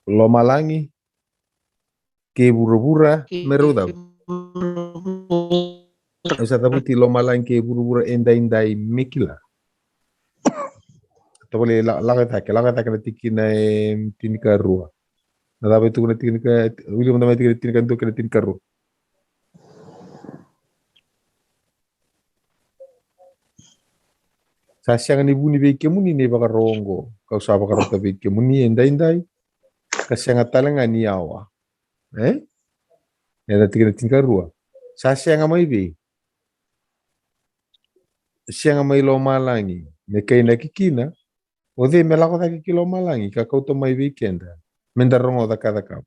Loma langi ke bura-bura meruda. Asa tabuti loma langi ke bura-bura endai mekila. Tabole la na tikina tinika rua. Na dapat tu na tinika uli mo na tinika tu na tinika rua. Sasiang ni buni be kemuni ne baka rongo. Kau sa baka rota be kemuni endai kasiang talanga ni awa. Ya tika tingka rua. Sasiang amai be. Siang amai loma langi. Mekai na kikina. Ode melako ta kiki loma langi ka kau to mai weekenda. Menda rongo da kada kau.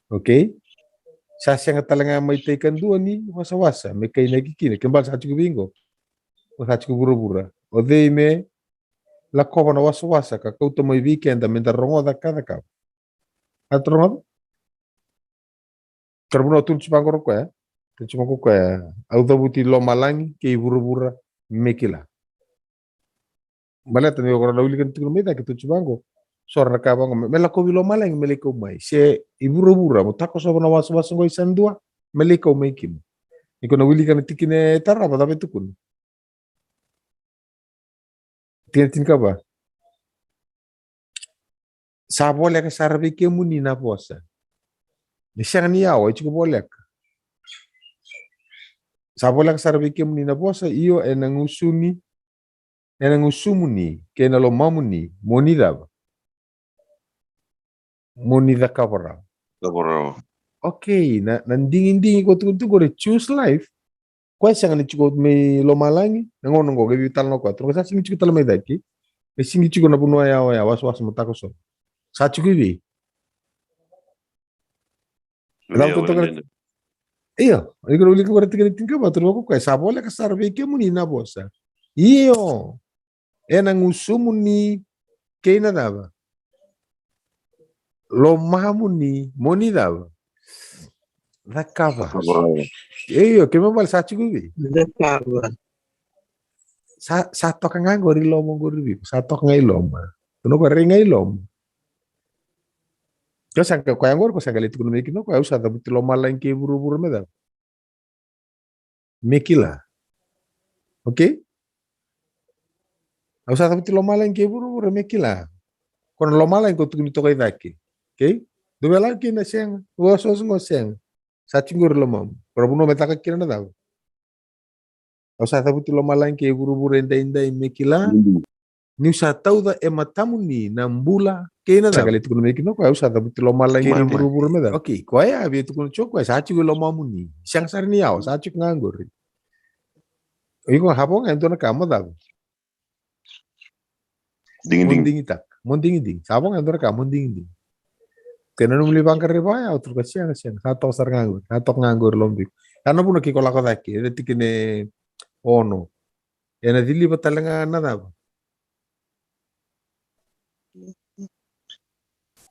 Okay? Sasiang talanga mai tekan dua ni wasa-wasa. Mekai na kikina. Kembal sa cukup bingo. Sa cukup bura-bura. Ode me lako na wasa-wasa ka kau to mai weekenda. Menda rongo da kada kau. Atrongo? Karbuno tun cipangkor ko ya. Cuma ko ya. Au tabuti loma langi ke bura-bura mekila. Malet ni orang dawili kan tukul meta ke cipango. Sora ka bango melako loma langi meliko mai. Se ibura-bura mo tako so na was-was ngoi sandua meliko mai kim. Iko na wili kan tikine tara pa tapi tukun. Tin ka ba? Sa boleh ka sarbe ke muni na posa. Ni siang ni yawa ichi ko boleh. Sa boleh ka sarbe ke muni na posa iyo enangusuni enangusumuni ke na lo mamuni monida ba. Monida kabara. Kabara. Okay, nandingin-dingin ko tu gore choose life. Kwa sanga ni chiko me lo malangi nangono ngo gebi tal no kwa tro sa singi chiko tal me daki e singi chiko na bunwa ya was mutako so sa chiko bi dal to kan iya iko uli ko rete kan tinka ba tro ko kwa sa bola ka sarve ke muni na bosa iyo ena ngusumuni ke na daba lo mamuni moni daba rakava iyo ke mabal sa chiko bi Zakaba. sa toka nga gori lomo gori bi sa toka ngai loma no ko ringai lom yo sangka ko angor ko sangka litu kuno mekino ko usa da buti loma lain ke buru-buru meda mekila okay usa da buti loma lain ke buru-buru mekila kono loma lain ko tukuni to kai daki okay do bela ki na seng wo so ngo seng sa cinggur lomam ko buno metaka kina na daw usa da buti loma lain ke buru-buru endai mekila ni usa tau da ematamuni nambula kena da kali tukun meki no ko usa da buti loma lain ke buru-buru meda okay ko ya bi tukun choko sa ci loma muni siang sar ni yaw sa ci nganggur iko hapon ento na kamo da munding ding sabong ento na kamo ding kena no muli bangkar riba ya utru ka siang sa tok sar nganggur sa tok nganggur lombi karena pun ki ko lako daki de tikine ono ena dili batalanga na da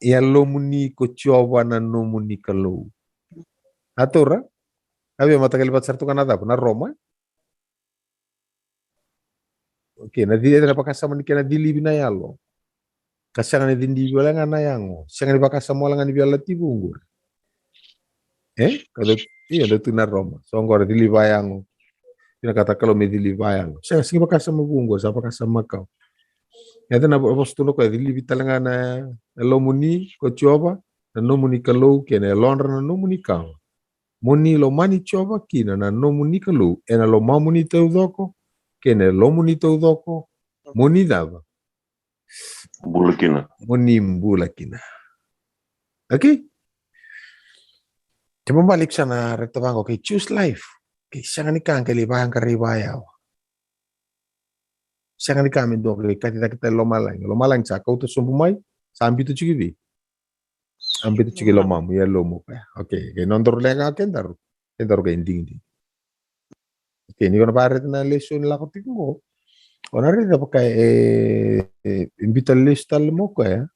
ya lo muni ko chowa na no muni kalau atura abi mata kali pasar tu Kanada na Roma oke na dili na pakasa mani kena dili binayalo kasanga ni dindi wala nga nayango sanga ni pakasa mo nga ni biala tibungur kada iya do tu na Roma so ngora dili bayango ina kata kalau me dili bayango sanga singi pakasa mo bungur sa pakasa makau ya na postulo ko dili bitalanga na lo muni ko chowa na no muni kalau kena lonra na no muni kau muni lo mani chowa kina na no muni kalau ena lo mamuni teu doko kene lo muni teu doko muni dava Bulakina. muni mbulakina okay coba balik sana reto bango ke choose life ke sangan ikan ke libayang ke ribayaw sangan ikan min dok ke kita lo malang sa kau to sumpumai sambil tu cuci ambil tu cuci lo mamu ya lo mo pa okay ke nontor lega kendar ke inding. Oke, ini kan pare na lesson la ko tingo. Onare da pakai invita lista mo ko ya.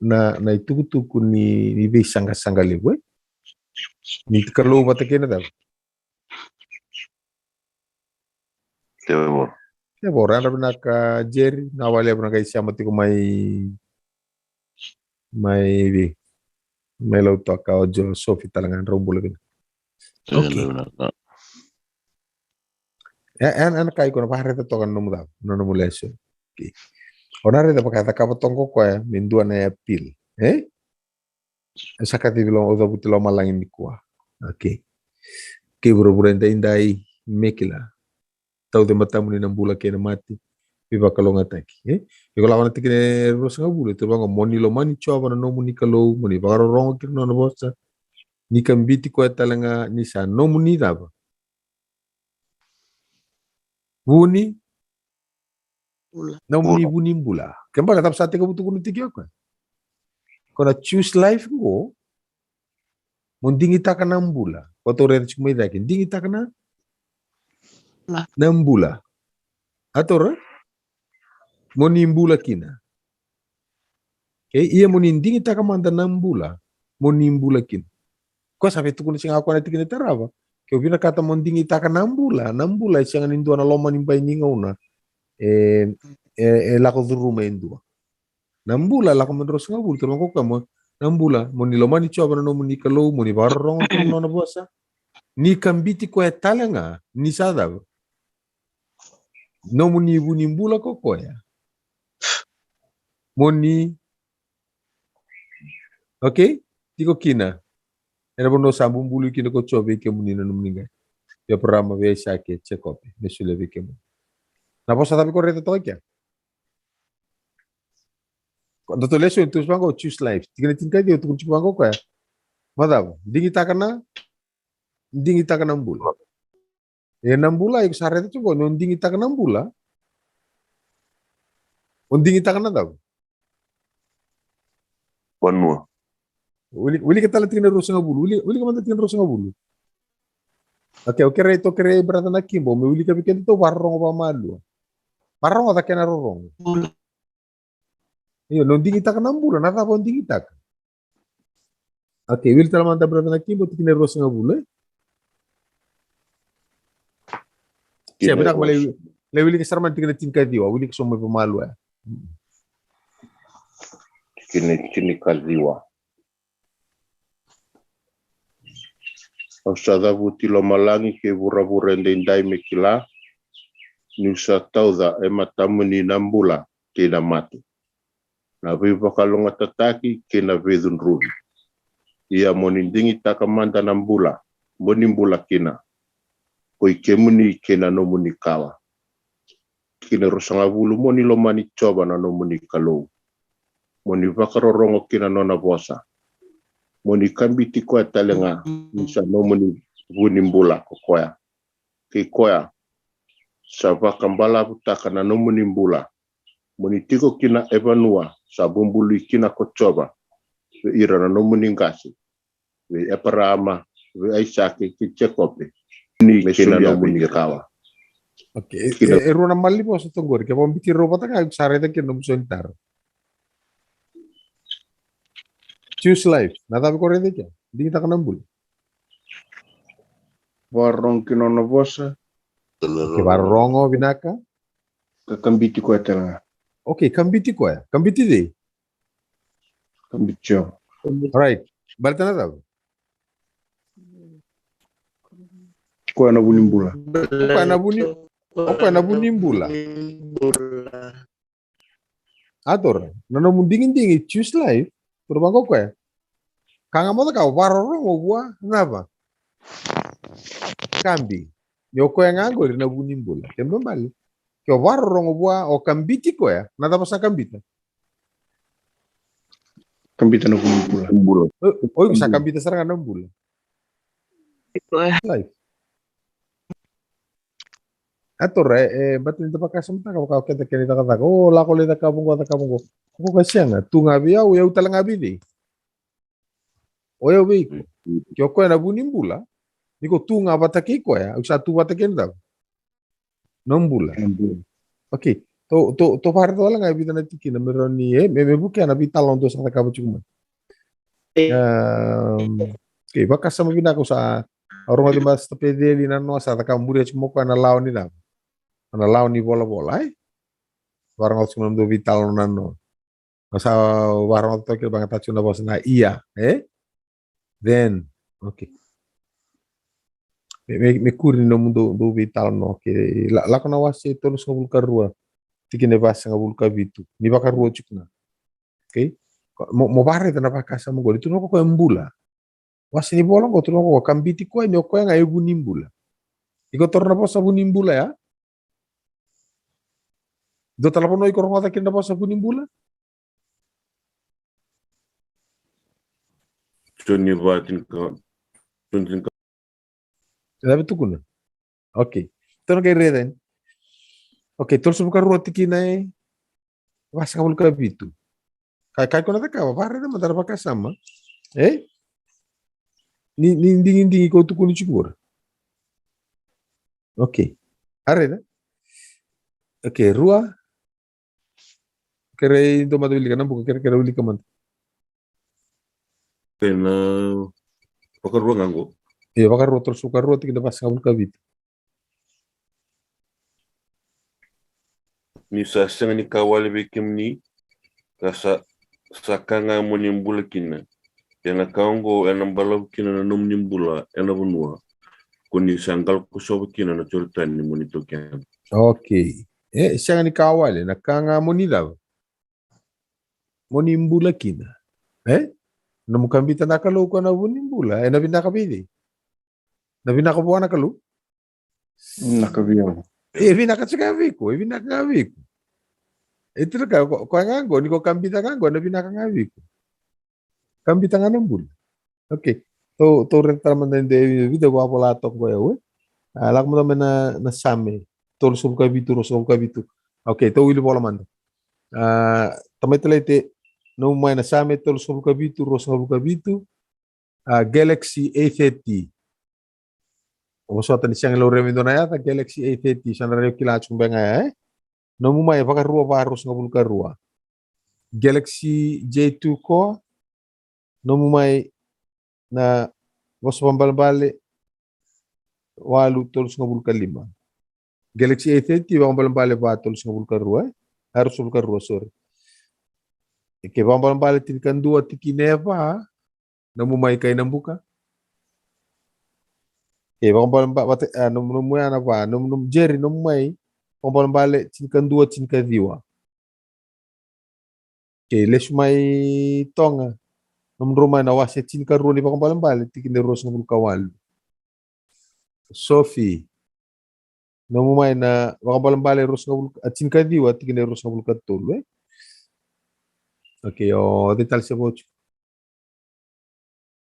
Na itu ni be sangga lewe. Ni kalau bata kena da. Tebor. Ya bora na ka Jerry na wale na kai siya mati ko may Mai lau to ka ojo sofi talangan rombol kan. Oke. En kai kono pahare to kan nomu da nomu leso. Oke. Onare da pakata ka potongko ko ya mindua na apil. Sakati bilang odo butilo malangin di kuah. Oke. Ke buru-buru indai mekila. Tau de matamu ni nambula ke na mati. Piba kalau ngataki. Iko lawan tikine ros ngabulu to bang moni lo mani choba na nomu ni kalau moni bagaro rongo kirno na bosa. Ni kambiti ko talanga ni sa nomu ni daba. Buni nomu ni buni mbula. Kembali tap sate ko butu kuno tiki ko. Kona choose life ko mundingi taka nambula. Koto re chumai daki dingi taka na nambula. Atora moni mbula kina. Iya moni dingi taka manda nambula. Moni mbula kina. Ko sabe tu kuno singa ko na tikine teraba. Kau bina kata mondingi taka nambula siang indua na loma nimba ininga una lako rumah indua. Nambula lako menurus ngabul terus kau kamu nambula moni loma ni coba na moni kalau moni barong kau nona bosa ni kambiti ko talenga ni sada no moni ibu nimbula kok ya moni oke tiko kina era bono sambung bulu kina ko coba ke moni na moni ya perama biasa ke check up nesule bikemu. Na posa tapi corretto to kya? Dottor leso itu bango choose life. Tinggal tinggal dia untuk bango ko ya. Madam, dingi takana mbula. Ya nambula ik sarete coba non dingi takana mbula. On dingi takana daw. Panua. Uli kita tinggal rusa ngabulu. Uli kamanta tinggal rusa ngabulu. Oke reto kere berata na kimbo. Me uli kapiken to warong ba malu. Warong ata kena rorong. Iyo, non dingi taka nambula, nata pon dingi taka. Oke, wil tala manta berata na kimbo tikine rosa ngabulu. Siya benak mo lewili ke sarman tikine tingkat diwa, wili ke somo pemalu ya. Kini kaziwa. Ausada buti lo malangi ke bura-bura ndai mekila. Nusa tauda matamu ni nambula kena mati. Na viva kalonga tataki kena vedun rubi. Ia monindingi takamanda nambula. Monimbula kena. Koi kemuni kena no muni kawa. Kena rosanga bulu moni lo mani coba na no muni kalau. Moni vakarorongo kena nona bosa. Moni kambiti koya talenga. Nisa no muni vunimbula kokoya. Kei koya. Sava kambala butaka na no muni mbula. Moni tiko kina evanua. Sabumbulu kina kocoba. Ve ira na no muni ngasi. Ve eparama. Ve aisake kichekope. Ni kina no muni kawa. Oke, eruna mali po sa tunggor. Kaya pang bikin robot ka sarete kino mo sentar. Choose life. Natabi ko rin kya. Hindi kita kanambul. Warong kinono bosa. Oke, barongo binaka. Kakambiti ko etanga. Oke, kambiti ko ya. Kambiti di. Kambityo. Alright. Balita na daw. Ko na bunimbula. Opa na bunimbula. Ator, nano mundingin-dingi choose life. Turban ko ya. Kanga mo ka warorong o buwa. Napa? Kambi. Yoko yang ngagol na bunimbula. Kemba bali. Kyo warorong o buwa o kambiti ko ya. Nata pa sa kambita. Kambita na bunimbula. O sa kambita sarang anong bula. Life. Ator batin ito pa kasamta ka kita kinita ka oh lako lita kabong ko ako kasi nga tunga biya o yaw talang abi di o yaw bi kyo ko na bunimbula niko tunga bataki ko ya usa tu batakin daw nombula okay to par to lang abi na tiki na meron ni me bukan abi talon to sa ka cuma okay baka sa mabina ko sa orang di mas tapi dia di nano sa ka muri cuma ko na lawan ni daw na lawan ni bola-bola barang harus menentu vital nano Masa warung to kira banget tacuna bos na iya, then okay. Me kuri no mundo do vital no que la kana wasi tolos ngabul karua tikine bas ngabul kabitu ni bakar ruo chukna, okay. Mo barre na pakasa mo goli tu no ko embula wasi ni bolong ko tu no ko kambiti ko ni ko nga egu nimbula iko torna posa bu nimbula ya do telepono iko ngota kinda posa bu nimbula Johnny Vatin ka. sabe tu kuna okay to no kay reden okay tol subuka ruo tikine was ngabul kabitu kai ko na ka barre na madara pakasa ma ni ndingi ko tu kuni chukura okay arena okay rua kere indo madawili kana buka kere uli kaman Kena pakarua nganggo. iya bakar rua terus suka rua tikina pas ngabul kabit Ni sasang ni kawali bikim ni kasa sakanga mo nimbula kina. Yana kaongo ena balaw kina na num nimbula ena bunua. Kuni sangkal kusob kina na choritan ni monito kyan. okay siya ni kawale nakanga mo nila mo nimbula kina namukambita nakalo ko na nimbula na binakabili na binakabuwa nakalo Nakabiyan. binakachikaviko binakaviko ito ka ko ngango ni ko kambita ngango na binakangaviko kambita nga nambula okay to rentar man de video ko apola to ko yawe alak mo naman na same tol sub kabitu ro sub kabitu okay to wili bola man tamay talite no may na same tol sub kabitu ro sub kabitu Galaxy A30 so tani siyang lo remindo na yata Galaxy A30 sana rin kilachong ba nga no mo may pakarua paros nga bulkarua Galaxy J2 ko no mo may na was pambalbali walu tolos nga bulkalima Galaxy A30 pambalbali pa tolos nga bulkarua harus bulkarua sorry ke pambalbali tinkan dua tikineva no mo may kay nambuka num yana pa num Jerry num may pambalbali tinkan dua tinkan diwa ke les may tonga num rumay na wase tinkan runi pambalbali tikin ros ng bulkawal Sophie num may na pambalbali ros ng tinkan diwa tikin ros ng bulkatul okay o detal se bocho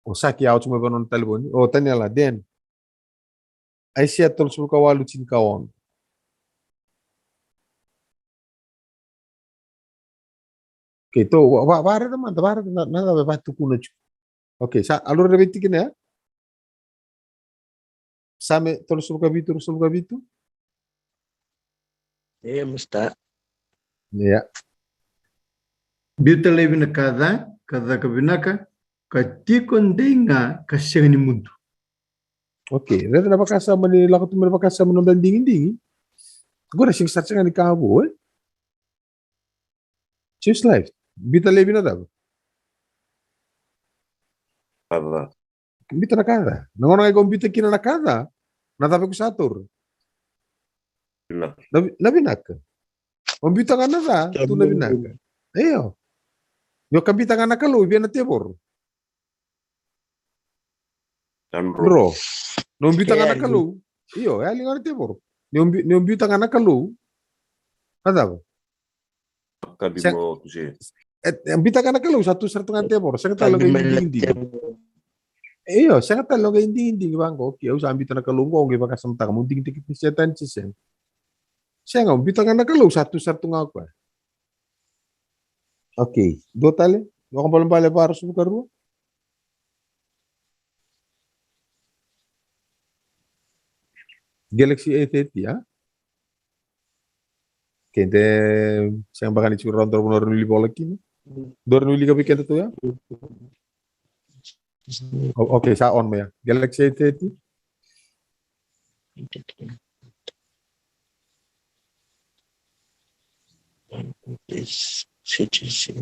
o saki out mo ba non talboni o tanyala den ay siya tol sul kawalu chin kawon okay to bare naman bare na ba tu kuno okay sa alur rebeti kina same tol sul kabitu Musta. ya Bita lebi na kada kabinaka, katikon denga kasyang ni mundo. okay reda na bakasama ni lakot mo na bakasama ng dandingin agora sing sa nga ni kabo choose life bita lebi na daw Kada. bita na kada nangono ay bita kina na kada natapi ko satur Pinak. nabinaka bita nga na da tu nabinaka ayo yo kabita nga nakalo ibi na tibor Tanro. bro no bita nga nakalo iyo ali nga na tibor no bita nga nakalo ada ba Kadi mo kusi. ang bita nga nakalo satu nga tibor sa talaga hindi iyo sa talaga hindi bangko okay sa bita nakalo ko okay baka samta mo ding tikit ni setan sisen siya nga bita nga nakalo satu nga ako okay do tale do ko bale para sa karu Galaxy A30 ya kente siyang baka ni churro ndor mo nuli bola kini dor nuli ka bikenta to ya okay sa on mo ya Galaxy A30 Please. cities.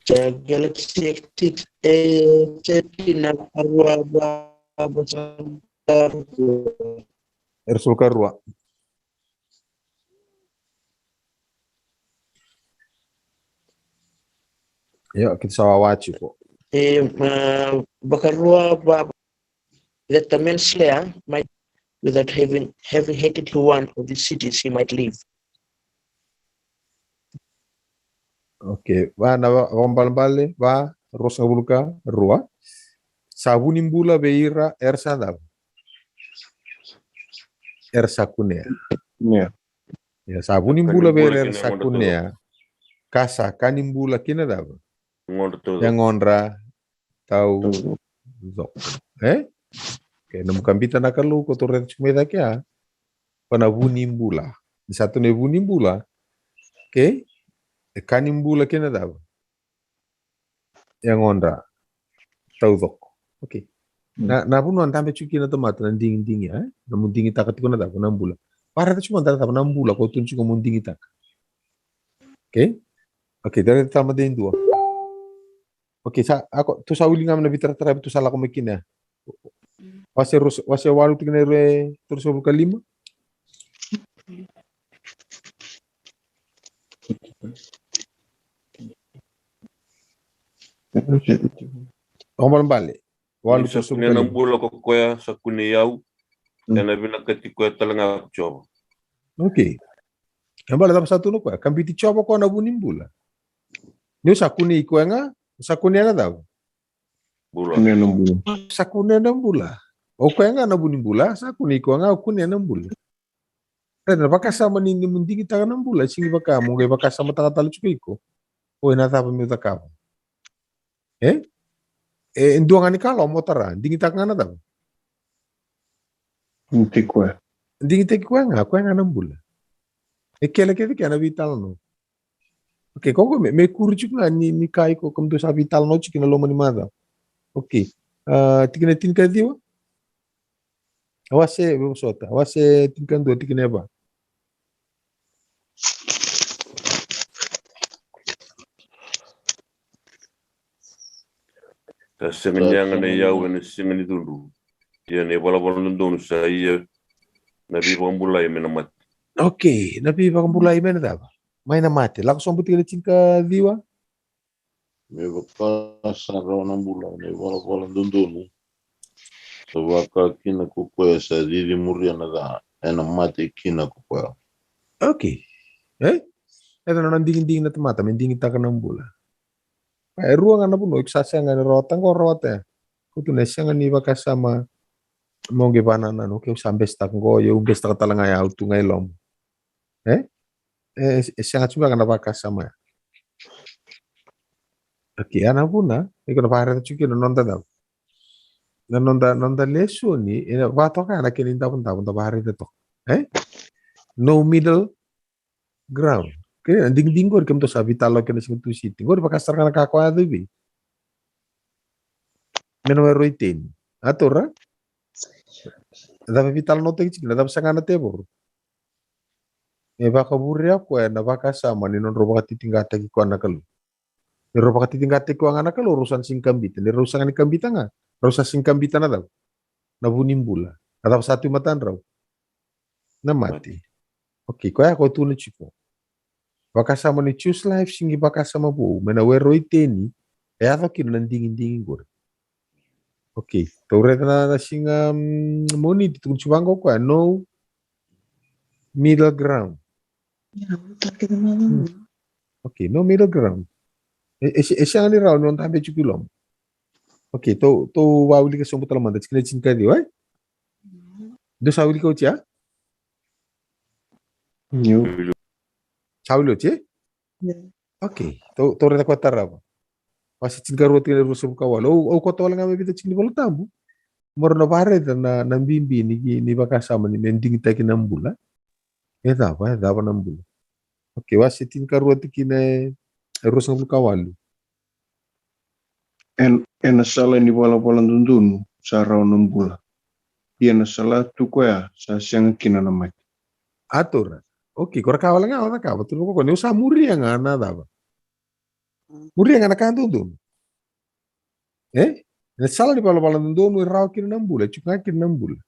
The Galaxy X6 na arwa Ersul Karua. Ya, kita sawawachi po. Bakarua that the manslayer might, without having hated one of the cities he might leave. Oke, va na rombal-bale, va rosa buluka rua. Sabunimbula beira ersada. Ersakunea. Yeah. Ya, sabunimbula beira Kanimbula kina ersakunea. Kasa kanimbula kina dava. Ngondo todo. Yang onra tau zok. Oke, namu kambita nakalu ko torret chumeda kya. Panavunimbula. Di satu ne vunimbula. Oke. Kanimbula kina dava. Yang onra tau zok. Oke. Na puno antambe chuki na tomate na ding ya. Na mundingi taka tiko na dava nambula. Para ta cuma antara tava nambula ko tunchu ko mundingi taka. Oke. Oke, dari tama din dua. Oke, ako tu sa uli nga na bitara tu sala ko makina. Wase walu tingere terus buka 5. Omal balik. Walu Sa terus kunia buka 5. nambula ko kuya sa kunia yau. Yana binakati kuya talanga choba. Oke. Ambala tama satu no kwa. Kambiti choba ko na bunimbula. Niyo sakuni ikuenga, sakuni nga daw. Bula. Sakuni nambula. O kuenga na bunimbula, sakuni ikuenga o kunia nambula. Kaya bakasama ni mundingi taka nambula, singi baka mo kay bakasama taka talo iko. O inatapa mi utakawa. Induangan ni kalo mo tara, dingi taka nga na daw. Hindi ko Dingi taki kuenga nambula. Kele kaya na vital no. Oke, koko me kurchuk na ni kai ko kam to sa vital no chikina lo mani mada. Oke. Tikina tinka diwa. Awase sota. Awase tinka do tikina ba. Ta senganyanga na yau na sengani dundu. Ya ne wala dundu sa iya na bibo mbula ya menamat. Oke, nabi ba mulai mana daw? May na mate. Langsung buti tinka diwa. me bakasaraw ng bulan may wala dundun sa waka kinakukuya sa dilimurya na da na mati kinakukuya. Oke. Ito na nandingin na tumata, mendingin taka ng bula. Ay ruang na puno, iksasya nga ni rotang ko rote. Kuto na siya nga ni bakasama mong gibana na no, kaya sambes tak ko, yung besta ka talaga ya auto ngay lom. Siya nga cuma ka na bakasama. Oke, ana puna, iko na pare chuki no nonda daw. Na nonda leso ni, wato ka na kininda punta pare to. No middle ground. Kaya ding ko kam to sa vitalo kena sing tu sitting. Ko pakasar kana kakwa bi. Meno roitin. Atora. Da vital no te chikna da sangana tebor. Baka burya ko na baka sama ni non roba titingata ki ko anakal. Ni roba titingata ko ang anakal urusan sing kambita. Ni urusan ni kambita nga. Urusan sing kambita na daw. Na bunimbula. Ada satu matan raw. Na mati. Okay, ko ya ko tunu chiko. Bakasama ni choose life singi bakasama bu mena wero iteni ato kino nandingin gore. Okay, tore na singa moni ditunggu chubango ko no middle ground. Okay, no middle ground. Siya ni raw non tambe chukilom. Okay, to wawili ka sumbutal manda chikina chinka di wai. Do sawili ko chia? Saulo che? Okay. To reta kwa taraba. Pasi chinga roti na ruso kawalo. O ko to nga mabita chini bolo tambu. Moro na pare na nambimbi ni bakasama ni mending taki nambula. Eda ba nambula. Okay, wasi chinga roti kina ruso kawalo. En sala ni wala dundun sa raw nambula. Yan sala tu ko ya sa siyang kinanamay. Atura. Oke, kora kawala nga ona ka, betul ko ni usa muri nga na daba. Muri nga nakanto dun. Na sala di pala dono raw kin nambula, chuka kin nambula.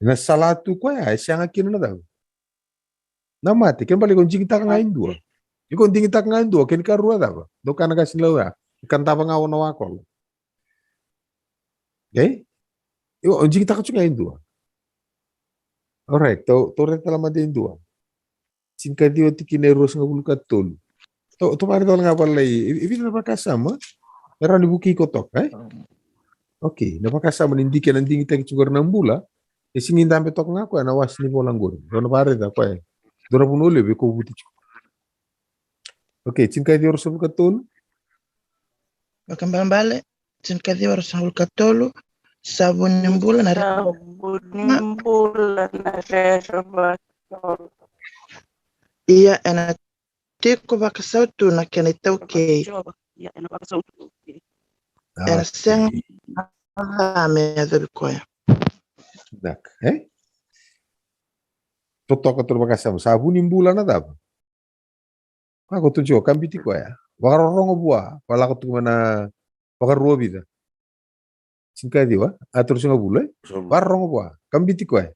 Na sala tu ko ya, siya kin na daw. Namati, ken bali kon jingita ka ngayon dua. Iko jingita ka ngayon dua, ken ka ruwa daba. Do ka nagasin lawa, ikan taba nga ona wakol. Iko jingita ka chuka ngayon dua. Alright, to reta lama din dua. Singka dio tikineros nga bulkat tolu. To pare tol nga pala ibig na pakasama. Meron di buki kotok, Oke, na pakasama nindiki ng dingi tagi chugar ng bula. Singin dampe tok nga ko na was ni bolang guru. Dono pare da ko Dono punole be ko buti. Oke, singka dio rosul katol. Bakambambale tinkadhi wa rasul katolu sabun nimbula na iya ana teko bakasautu na kenitau ke ana sen me adulkoya Dak, Totok katol pakasama sabun nimbula na daba. Ako tujo kambiti ko ya. Wakarorongo bua, pala ko tumana wakaruwa bida. Singka di wa, atur singa bula. Wakarorongo bua, kambiti ko ya.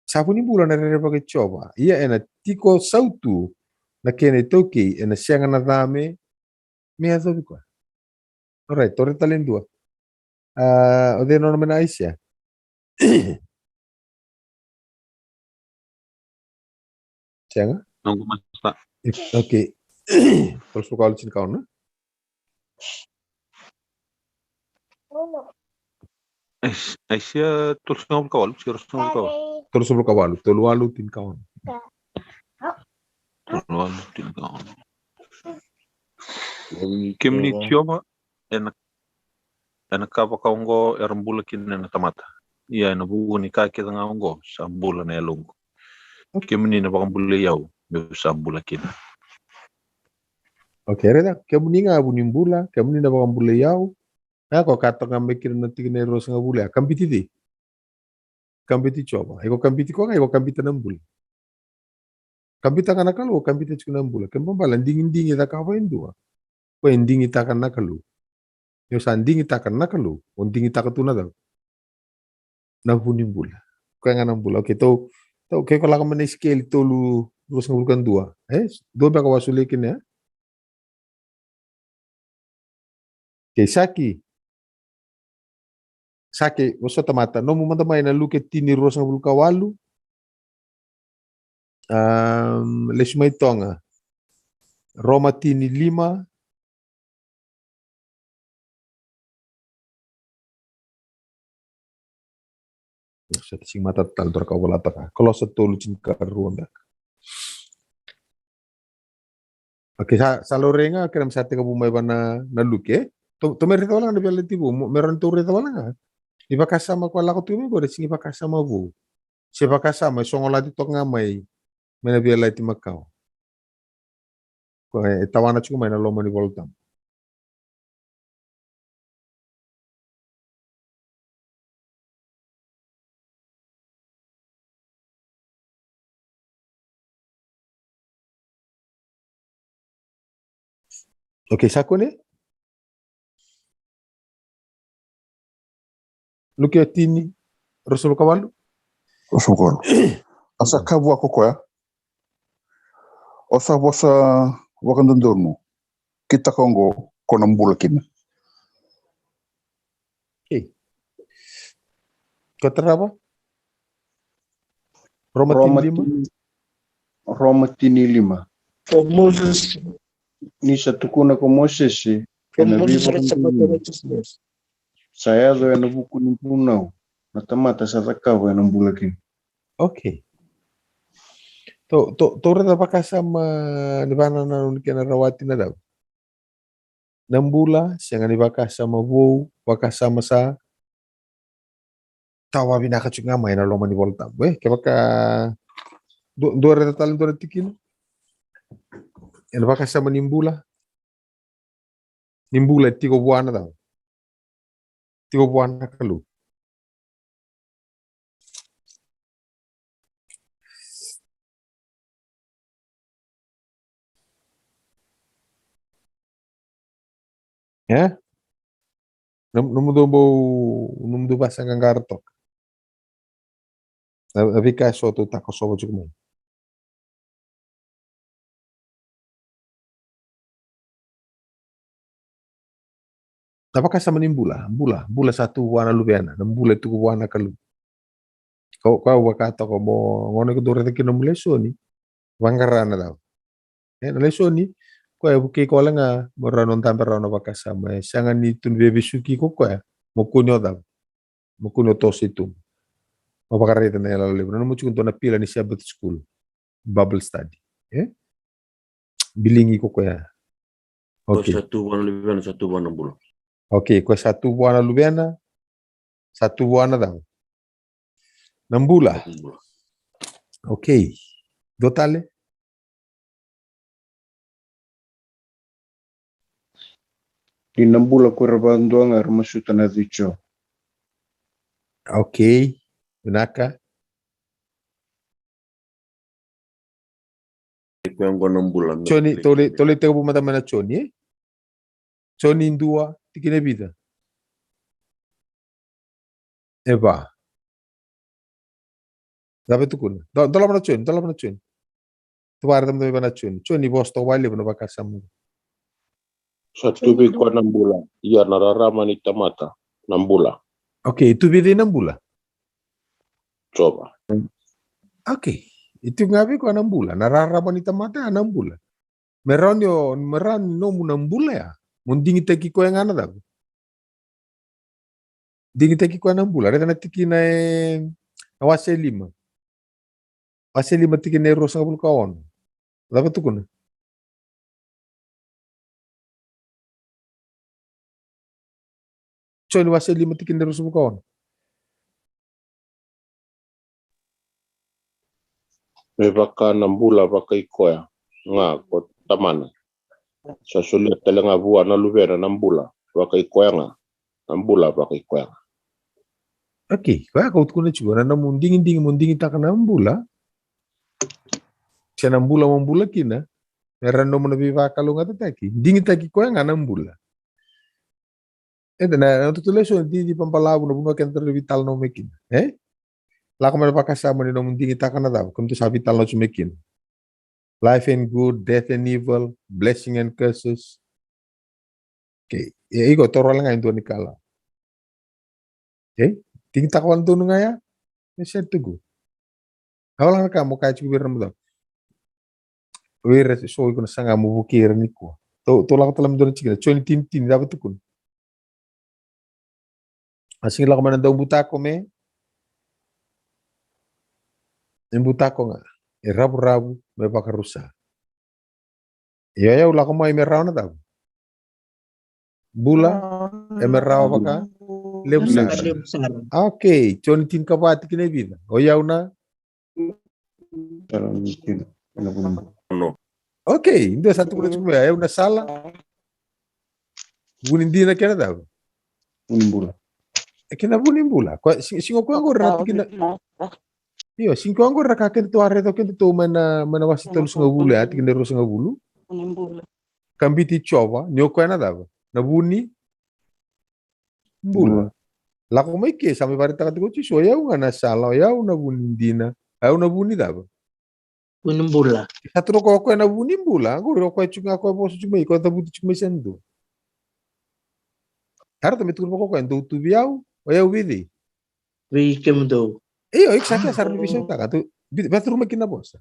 Sabun nimbula na rere pakai coba. Iya ena tiko sautu na kene toki ena sianga na dame me adobi ko. Alright, tore talen dua. Ode no na Aisha. Sianga? Nunggu mas Pak. Oke. Terus kalau cin kau na? Aisyah terus ngomong kawal, terus ngomong kawal. Terus sebelum kawalu, tolualu tin kawan. Tolong tin kawal. Kim ni cioma enak apa kau ngo erambula kin na tamata. Iya na bugu ni kaki tanga ngo sambula na elong. Kim ni na bakambula yaw, sambula kin. Oke, reda, kamu ni nga bunimbula, kamu ni na bakambula yaw. Ako kato nga mikir na tigin ros nga bula, kambiti di. Kambiti coba. Iko kambiti ko nga, iko kambiti nambula. Kambita ka nakalo, kambita chuk nambula. Kembala dingin ita kawain dua. Ko ending ita kan nakalu. Yo sanding ita kan nakalu, onding ita katuna daw. Na bunimbula. Ko nga nambula. Oke, to kaya ko lang man scale tolu ros nga bulkan dua. Do ba ka wasulikin ya? Okay, Saki, waso tamata. No mumantamay na luket tini ros nga bulkawalu. Lesmay tonga. Roma tini 5. Sa sing matatal dor ka wala ta ka. Kalau sa tolu cin ka ruanda. Oke, sa lorenga kiram sate ka bumay ba na luke. To merita wala na biala tibu. Meron to rita wala nga. Iba kasama ko ala ko tumi ko sing iba kasama bu. Siapa kasama songola di tok ngamay. Mena biala ti Macau. Ko tawana chuko may na loma ni voltam. Oke, sakone? Luke tini Rasul kawalu? Osukon. Asa kabu ako ko ya. Osa bosa wakandondormo. Kita kongo konambula kina. Okay. Kota apa? Roma tini 5. For Moses, Ni satukuna ko Moses for Moses recipe righteousness. saya zo na buku ni punau. Mata-mata sa takaw ng bulakin. Oke. To rata pakasama ni bana na kinarawati na daw. Nambula siya nga ni bakasama wow, bakasama sa tawa binakachuk nga may na loma ni voltam. Kaya baka do rata talang do tikin. Yan bakasama nimbula. Nimbula tigo buwan na daw. Tigo buwan na kalu. Ya? Num do pasangan kartok. Tapi kaso tu tak kosovo cuma. Apakah sama nimbula? Bula satu wana lubiana, nambula itu wana kalu. Kau wakata kau mau ngono itu dorete kino muleso ni, wangarana tau. Leso ni, kau ya buki kau lenga, moranon tamperano bakasama. Sangan itu bebe suki kau ya, mokunyo tau, mokunyo tos itu. Mapakarita na lalu lebar. Namo chukun to na pila ni Sabbath school, Bible study. Bilingi kau ya. Okay. Satu buwan lubiana, satu buwan bulan. Okay, kau satu buwan lubiana, satu buwan tau. Nambula. Okay. Dotale. Di nambula kurabanduang armasuta na dicho. Okay. Benaka. Yang ko 6 bulan. Choni, tole tega bumata mana choni, Choni indua, tikine vida. Eba. Dapat tu kun. Dola mana choni. Tu arda mo mana choni. Choni bosto wali bana bakasamu. Satu bi ko 6 bulan. Iya nararaman itamata 6 bulan. Okay, itu bide 6 bulan. Coba. Okay. Itu ngapi ko 6 bulan. Nararaman itamata 6 bulan. Meron no mu 6 bulan ya. Mundingi teki ko yang ana daw. Dingi teki ko 6 bulan. Reta na tiki na awase 5. Awase 5 tiki na rosa bul kawan. Dapat tu kun. Choni wase 5 tiki na rosa bul kawan. Me baka 6 bulan baka ikoya. Nga ko tamana. Sa sulit talaga buwan na lubera 6 bulan. Baka ikoya nga. 6 bulan baka ikoya nga. Okay, kau tukuna juga na mundingi tak 6 bulan. Siya 6 bulan kina. Meron no mo nabiba kalunga tataki. Dingi taki ko nga 6 bulan. Na tutuleso di pampalabo na buno kenta vital no mekin. Lako man pakasama ni no mundingi taka na daw. Kung to sa vital no chumekin. Life and good, death and evil, blessing and curses. Okay, iko toro lang ngayon ni kala. Okay, tingin takwan to nga ya. Mesya tugo. Hawalang ka mo kahit siguro mo daw. Wira so ko na sanga mo bukir ni ko. To lang talam doon chikina. Choni tin dapat tukun. Asing lang man daw butako me. Yung butako nga. Rabu-rabu may pakarusa. Iya ulah ko may meraw na daw. Bula meraw pa ka. Leusar. Okay, choni tin ka ba tikina vida. Oyaw na. No. Okay, hindi satu ko chukme ayaw na sala. Hindi na kena daw. Unimbula. Kena bunimbula. Singo ko ang ora tikina. Iyo, singo ang ora ka kento areto kento mana wasitol sa bulu at kendo sa bulu. Unimbula. Kambiti chova, nyoko na daw. Nabuni mbula. Lako may ke sami barita ka tiko chiso ayaw nga na sala ayaw na bunindina. Ayaw na buni daw. Unimbula. Satu ko na bunimbula, ngoro ko chunga ko boso chumay ko tabuti chumay sendo. Harta metur ko ndo tubiaw, ayaw wili. We came do. Iyo, exactly asar ni bisa taka tu betul makin na bosa.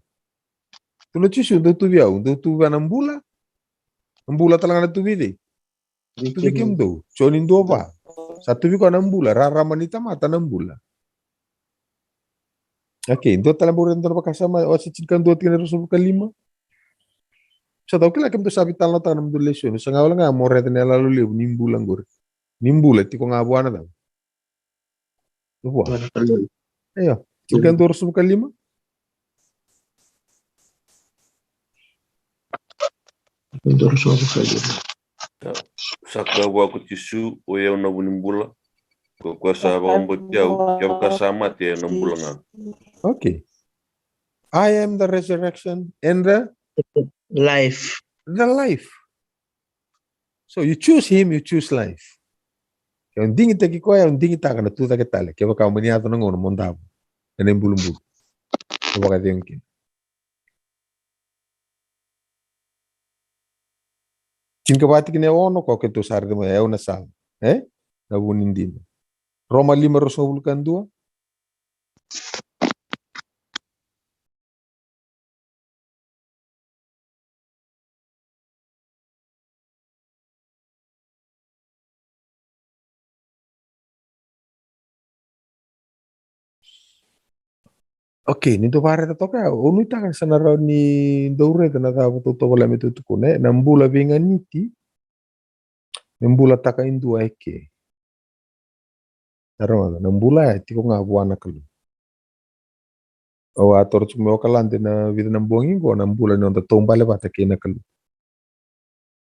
Tulo chisu ndo tubiaw, ndo tubiaw ng bula. Ang bula talaga na tubili. Tubi kim do, chonin do ba? Sa tubi ko ng bula, raraman ni tamata ng bula. Okay, do talaga mo rin ito kasama o si chikang do tingnan rin sa bukalima. Sa daw kila kim to sabi tal na tayo ng lesyon. Sa nga wala nga mo rin na lalo liw nimbulang gor. Nimbula ti ko nga buwan na daw. Buwan. Ayo, chikang do rin sa bukalima. Saka wako tisu o yaw na bunimbula. Ko sa bombo tiaw, yaw kasama ti 6 bulan nga. Okay. I am the resurrection and the Life. life. So you choose him, you choose life. Kaya hindi kita kikoya, hindi kita kana tuta ketale. Kaya baka maniato ng ono mondabo. Yan yung bulong-bulong. Kaya baka ito yung kin. Chinkabati kine ono ko ketu sarde mo na sal. Na bunin din. Roma 5:22. Okay, nito pare toka onu ita kan sanara ni doure kana ta to wala metu tukune nambula binga niti nambula taka indu aike. Arama nambula ti ko nga buana kalu. O ator chume o kalande na vida nambongi go nambula no ta tombale bata ke na kalu.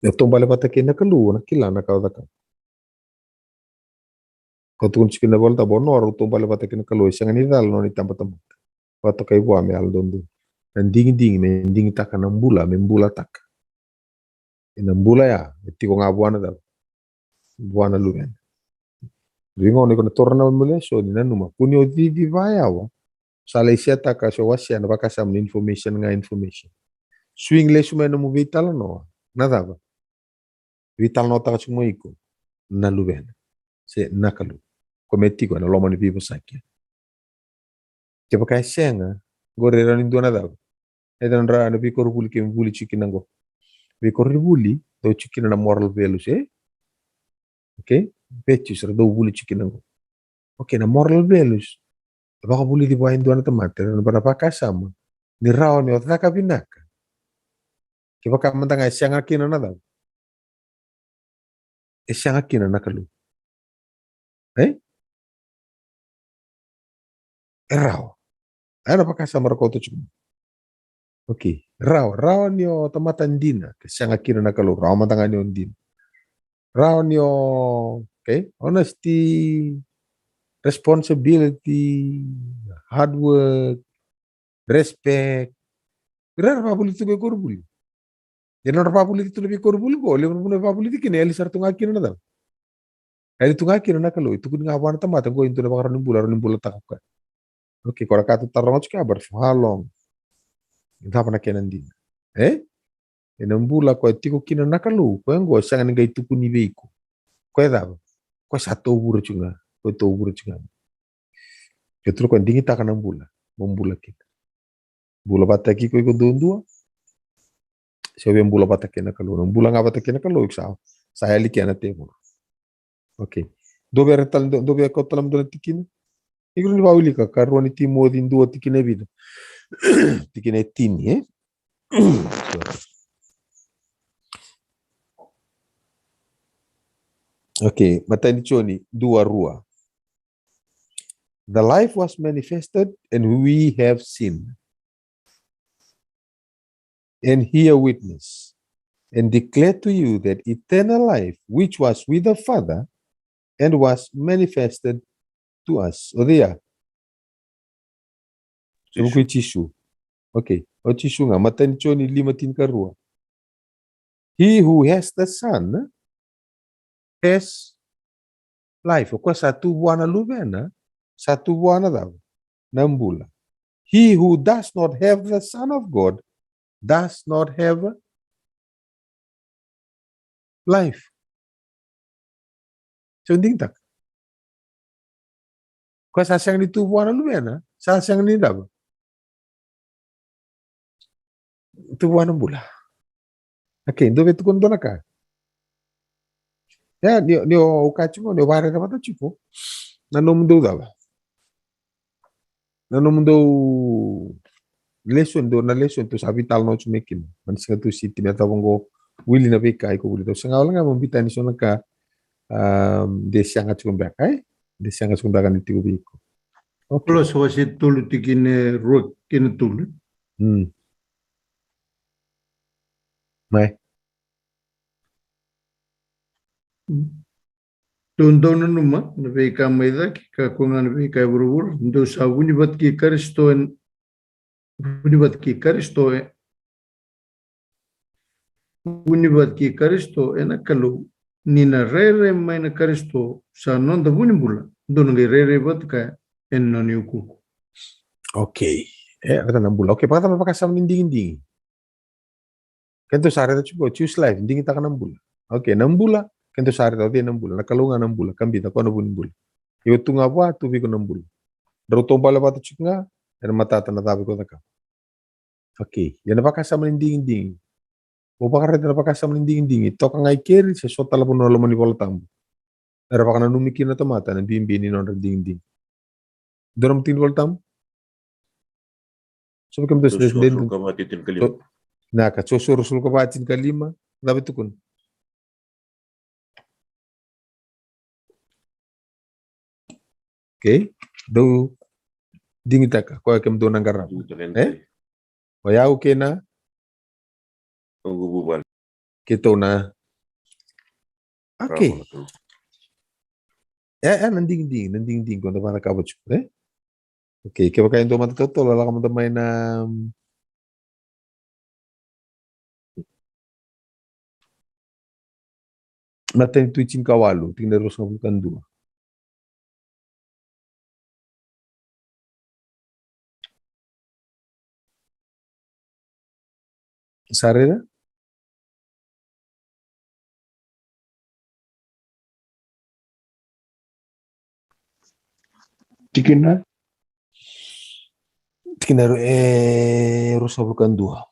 Ya tombale bata ke na kalu na kila na ka. Ko tukun chikina bolta bono or tombale bata ke na kalu isang ni dal no ni tampa-tampa. Wato kay buwa me aldondu. Nanding-ding me nding taka nambula membula taka. Nambula ya, iti ko nga buwana daw. Buwana lugan. Ringo ni ko na torna mula so ni nanuma. Kuni o di vaya wa. Sala isya taka so wasya na bakasam ni information nga information. Swing le suma na mo vital no. Nada ba? Vital no taka sumo iko. Na lugan. Se nakalu. Kometi ko na loma ni vivo sakya. Kaya kaya siya nga, gore rin doon na daw. Ito na rin, bikor buli kayo buli chicken ngo. Bikor buli, daw chicken na moral values Okay? Petis, daw buli chicken ngo. Okay, na moral values. Baka buli di buhayin doon na tamate, na ba napakasama? Ni raw ni otra kabinaka. Kaya baka manta nga siya nga kina na daw. Siya nga kina na kalu. Raw. Ano pa kasama ko to chum? Okay. Raw niyo tamatan din. Kasi nga kina na kalu. Raw matanga niyo din. Raw niyo, okay? Honesty, responsibility, hard work, respect. Kira papulit ito kay korbuli. Yan ang papulit ito lebih korbuli ko. Libre mo na papulit kini elisar tunga kina na daw. Kaya tunga kina na kalu. Ito kun nga awan tamatan ko. Ito na baka rinibula takap ka. Okay, kalau kata tarong at kabar, for how long? Ita pa na kinandin. Inambula ko tiko kina nakalu, ko ngo sang nga itu kuni beiko. Ko da. Ko satu buru chunga, ko to buru chunga. Ketru ko dingi ta kana mbula, mombula kita. Bula bata ki ko dondua. Sebe mbula bata kina kalu, mbula nga bata kina kalu iksa. Saya likiana temo. Okay. Dobe retal dobe ko talam do tikin. Igro ni bauli ka karwani timo din dua tikine vida. Tikine tini, Okay, matani choni dua rua. The life was manifested and we have seen and hear witness and declare to you that eternal life which was with the Father and was manifested to us. O dia. Sabi ko Chishu. Okay. O Chishu nga. Matan ni 5:10 karua. He who has the Son has life. O kwa satu buwan na lubena. Satu buwan na daw. Nambula. He who does not have the Son of God does not have life. So hindi tak. Kwa sasang ni tubuan na lumena, sasang ni daba. Tubuan ng bula. Okay, dobe tukun doon na ka. Ya, niyo ukachimo, niyo wari na mata chipo. Nanomdo daba. Nanomdo lesson do na lesson to sabi tal no chumekin. Mansinga to city na tawang go willi na beka ko bulito. Sa ngawala nga mambita ni so nagka desya nga chumbak ay. Desya nga chumbak ni tigo biko. Okay. Plus wasi tulu tikine ruak kine tulu. Mai. Tundo na numa, nabeka maida, kika kunga nabeka burubur, ndo sa unibat ki karisto Bunibat ki Karisto ena kalau nina rere maina Karisto sa non da bunibula. Dono ngi rere bat ka en non yuku. Oke. Ada 6 bulan. Oke, pakata mapakasama ninding-inding. Kento sari ta chupo choose life ndingi ta 6 bulan. Oke, 6 bulan. Kento sari ta 6 bulan. Nakalunga 6 bulan. Kambita ko na bunibula. Iyo tunga bwa tubi ko 6 bulan. Daro tomba la bata chuknga. Era matata na tabi ko taka. Oke, yan napakasama ninding-inding. O bakar na napakasama ninding-inding. Ito ka ngay keri sa sota la puno lo manipola tambo. Era baka na numikir na tomata na bimbi non ninding-inding. Doram tinwal tambo. So kam des Terus den ka matitin kelima. naka susul ko batin kalima dapat tukun. Okay, do dingitaka ko kam do nangarap. Wayao kena Tunggu bubal. kito na. Okay. Nanding ko na para kabot Okay, kaya kayo do matutol wala ka madamay na natin twitching kawalo tingnan sa bukan dua. Sare na? Tikina. Tingnan rusa bukan dua.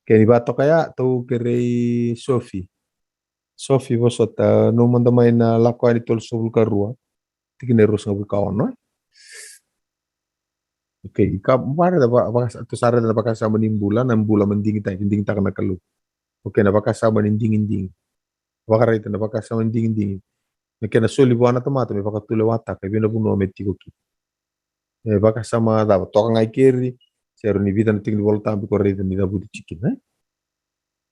Kaya ni bato kaya to kere Sophie. Sophie bosot no mandamay na lakwa ni tol sa bukan rua. Tingnan rusa bukan no? Okay, para na ba to sare na bakasama ning bulan ang bulan manding ta kana kalu. Okay, na bakasama ninding-inding. Baka rito na bakasama ninding-inding. Nakena suli buana tomato may pakatulawata kay binabuno metiko ki. Bakasama dapat toka ngai kiri sero ni vida na tingli volta bi ko rito ni dabuti chicken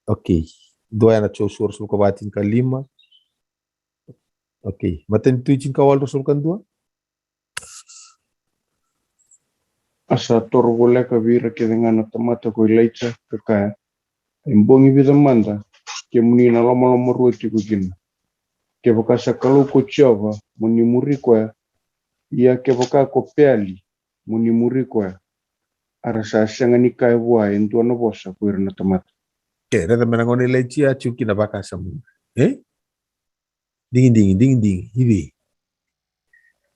Okay. Dua na chosur sul kabatin ka 5. Okay. Maten tuicin kawal sul kan 2. Asa torbole ka vira ke dengan tomata ko lecha ka embongi vida manda ke munina lama ruti ko gin ke bakasa kalau ko chova muni muri ko ia ke baka ko peli muni muri ko arasa sangani kai bua ento no bosa ko irna tomata Okay, rada menangoni lechi a chuki na bakasama. Ding, hivi.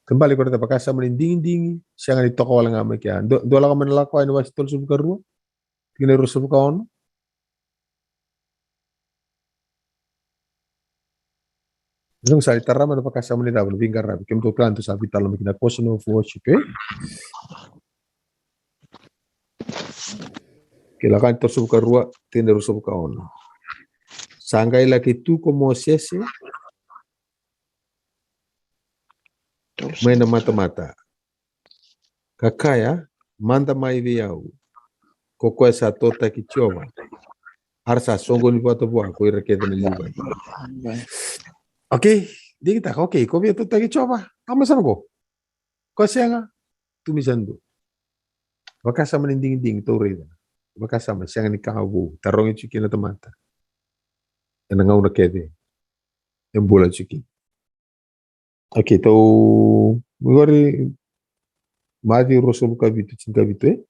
Kembali ko rita bakasama ding, siya nga nito ko wala nga may kaya. Dola ka manalako ay nawas tol subuka ruwa. Tingnan ruwa subuka ono. Nung salita rama na bakasama ni Dabo, nabinggar rabi. Kim to planto sabi talo may kinakosin of worship Kailangan tol subuka ruwa, tingnan ruwa subuka ono. Sangay laki tu como sese, may na mata-mata. Kakaya, manda maiviau. Kokwa sa tota kichova. Arsa songo ni pato buah ko irakeda ni liba. Okay, di kita okay, ko bia tota kichova. Ama sango. Ko sianga tumisando. Bakasama ninding to rida. Bakasama sianga ni kahabu. Tarong chicken na tomata. Yan nga una kede. Yung bola chicken. Okay, to mugari madi roso buka bitu cinta bitu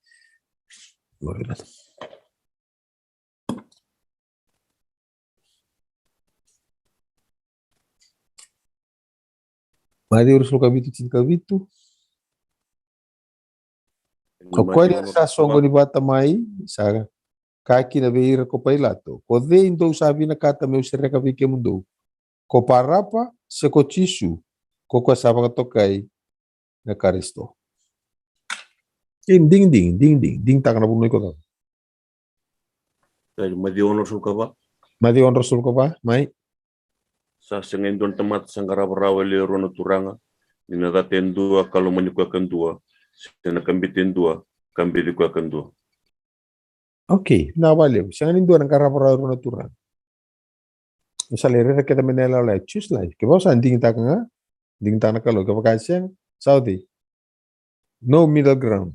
Madi roso buka bitu cinta bitu. Kokoy sa songo ni bata mai sa kaki na beira ko pailato. Ko de indo sabi na kata meu sere ka bike mundo. Ko parapa se ko chisu. Ko kwa sa pakatokay na Karisto. Ding tak na punoy ko to. Dahil madiono sul ka ba? Madi on rasul ko ba? Mai. Sa sengin don tamat sanggara barawa lero na turanga. Ninadaten dua kalau menyukakan dua. Sena kambitin dua. Kambili ko akan dua. Okay, nawali. Siya nga nindo ang karaparaw na turang. Sa lere kita menela la choose life. Kibaw sa ding tak nga. Ding tak na kalo. Kapag siyang Saudi. No middle ground.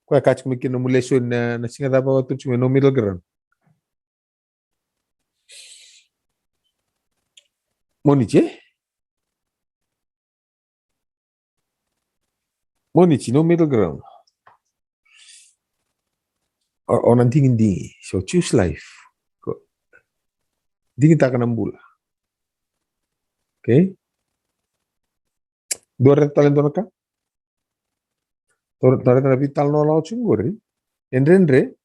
Kwa catch kumiki no mulation na singa daba watu cuma no middle ground. Monichi no middle ground. Or nanti dingi. So choose life. Dingi tak nambula. Okay? Dua red talento naka. Tore tara vital no lao chungori.Endre.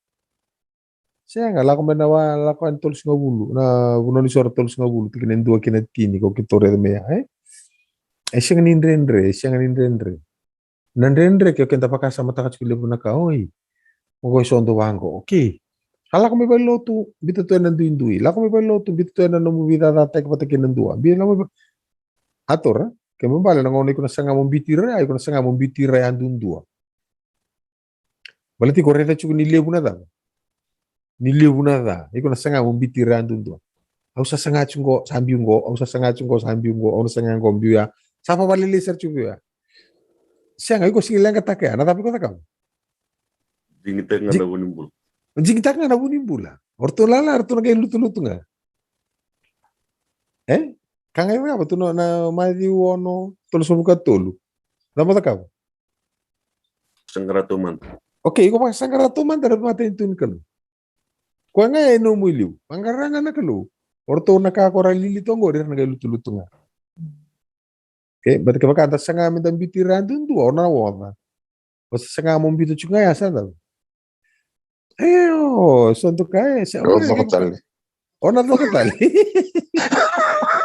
Saya nggak laku menawa lakukan tol singa bulu. Na bunoni suara tol singa bulu. Tikinen dua kina kini kau kitore de meya. Siang nindrendre. Nandrendre kau kenta pakai sama takat sekali pun naka. Oi. Mau sondo wango. Oke. Kalau kami bello tu bitu tu nandu indui. Laku kami bello tu bitu tu nandu vida data kepada kena dua. Biar lama atur. Kami balik nangon ikut sanga membitira. Ikut sanga membitira andun dua. Berarti koreta cukup nilai pun ada. Nilai pun ada. Ikut sanga membitira andun dua. Ausa sanga cunggo sambiunggo. Ausa sanga cunggo sambiunggo. Ausa sanga gombia. Siapa balik laser cukup ya. Siang ikut singilang kata nah tapi kata kamu. Dingita nga na unimbul. Jingita nga na unimbula. Orto lala, orto na kayo luto-luto nga. Kangay nga ba? Tuno na madi wono, tolo sa buka tolo. Dapat ka ba? Sangratuman. Okay, kung sangratuman, dapat matintunin ka lo. Kung nga no mo iliw, pangkarangan na ka lo. Orto nakakora lilito nga, rin na kayo luto-luto nga. Okay, ba't ka ba kanta sa nga amin ang bitiran doon doon, or na wala. O sa nga mong bito chunga yasa daw. Sonto kaya. Huwag mo katali. Na katali.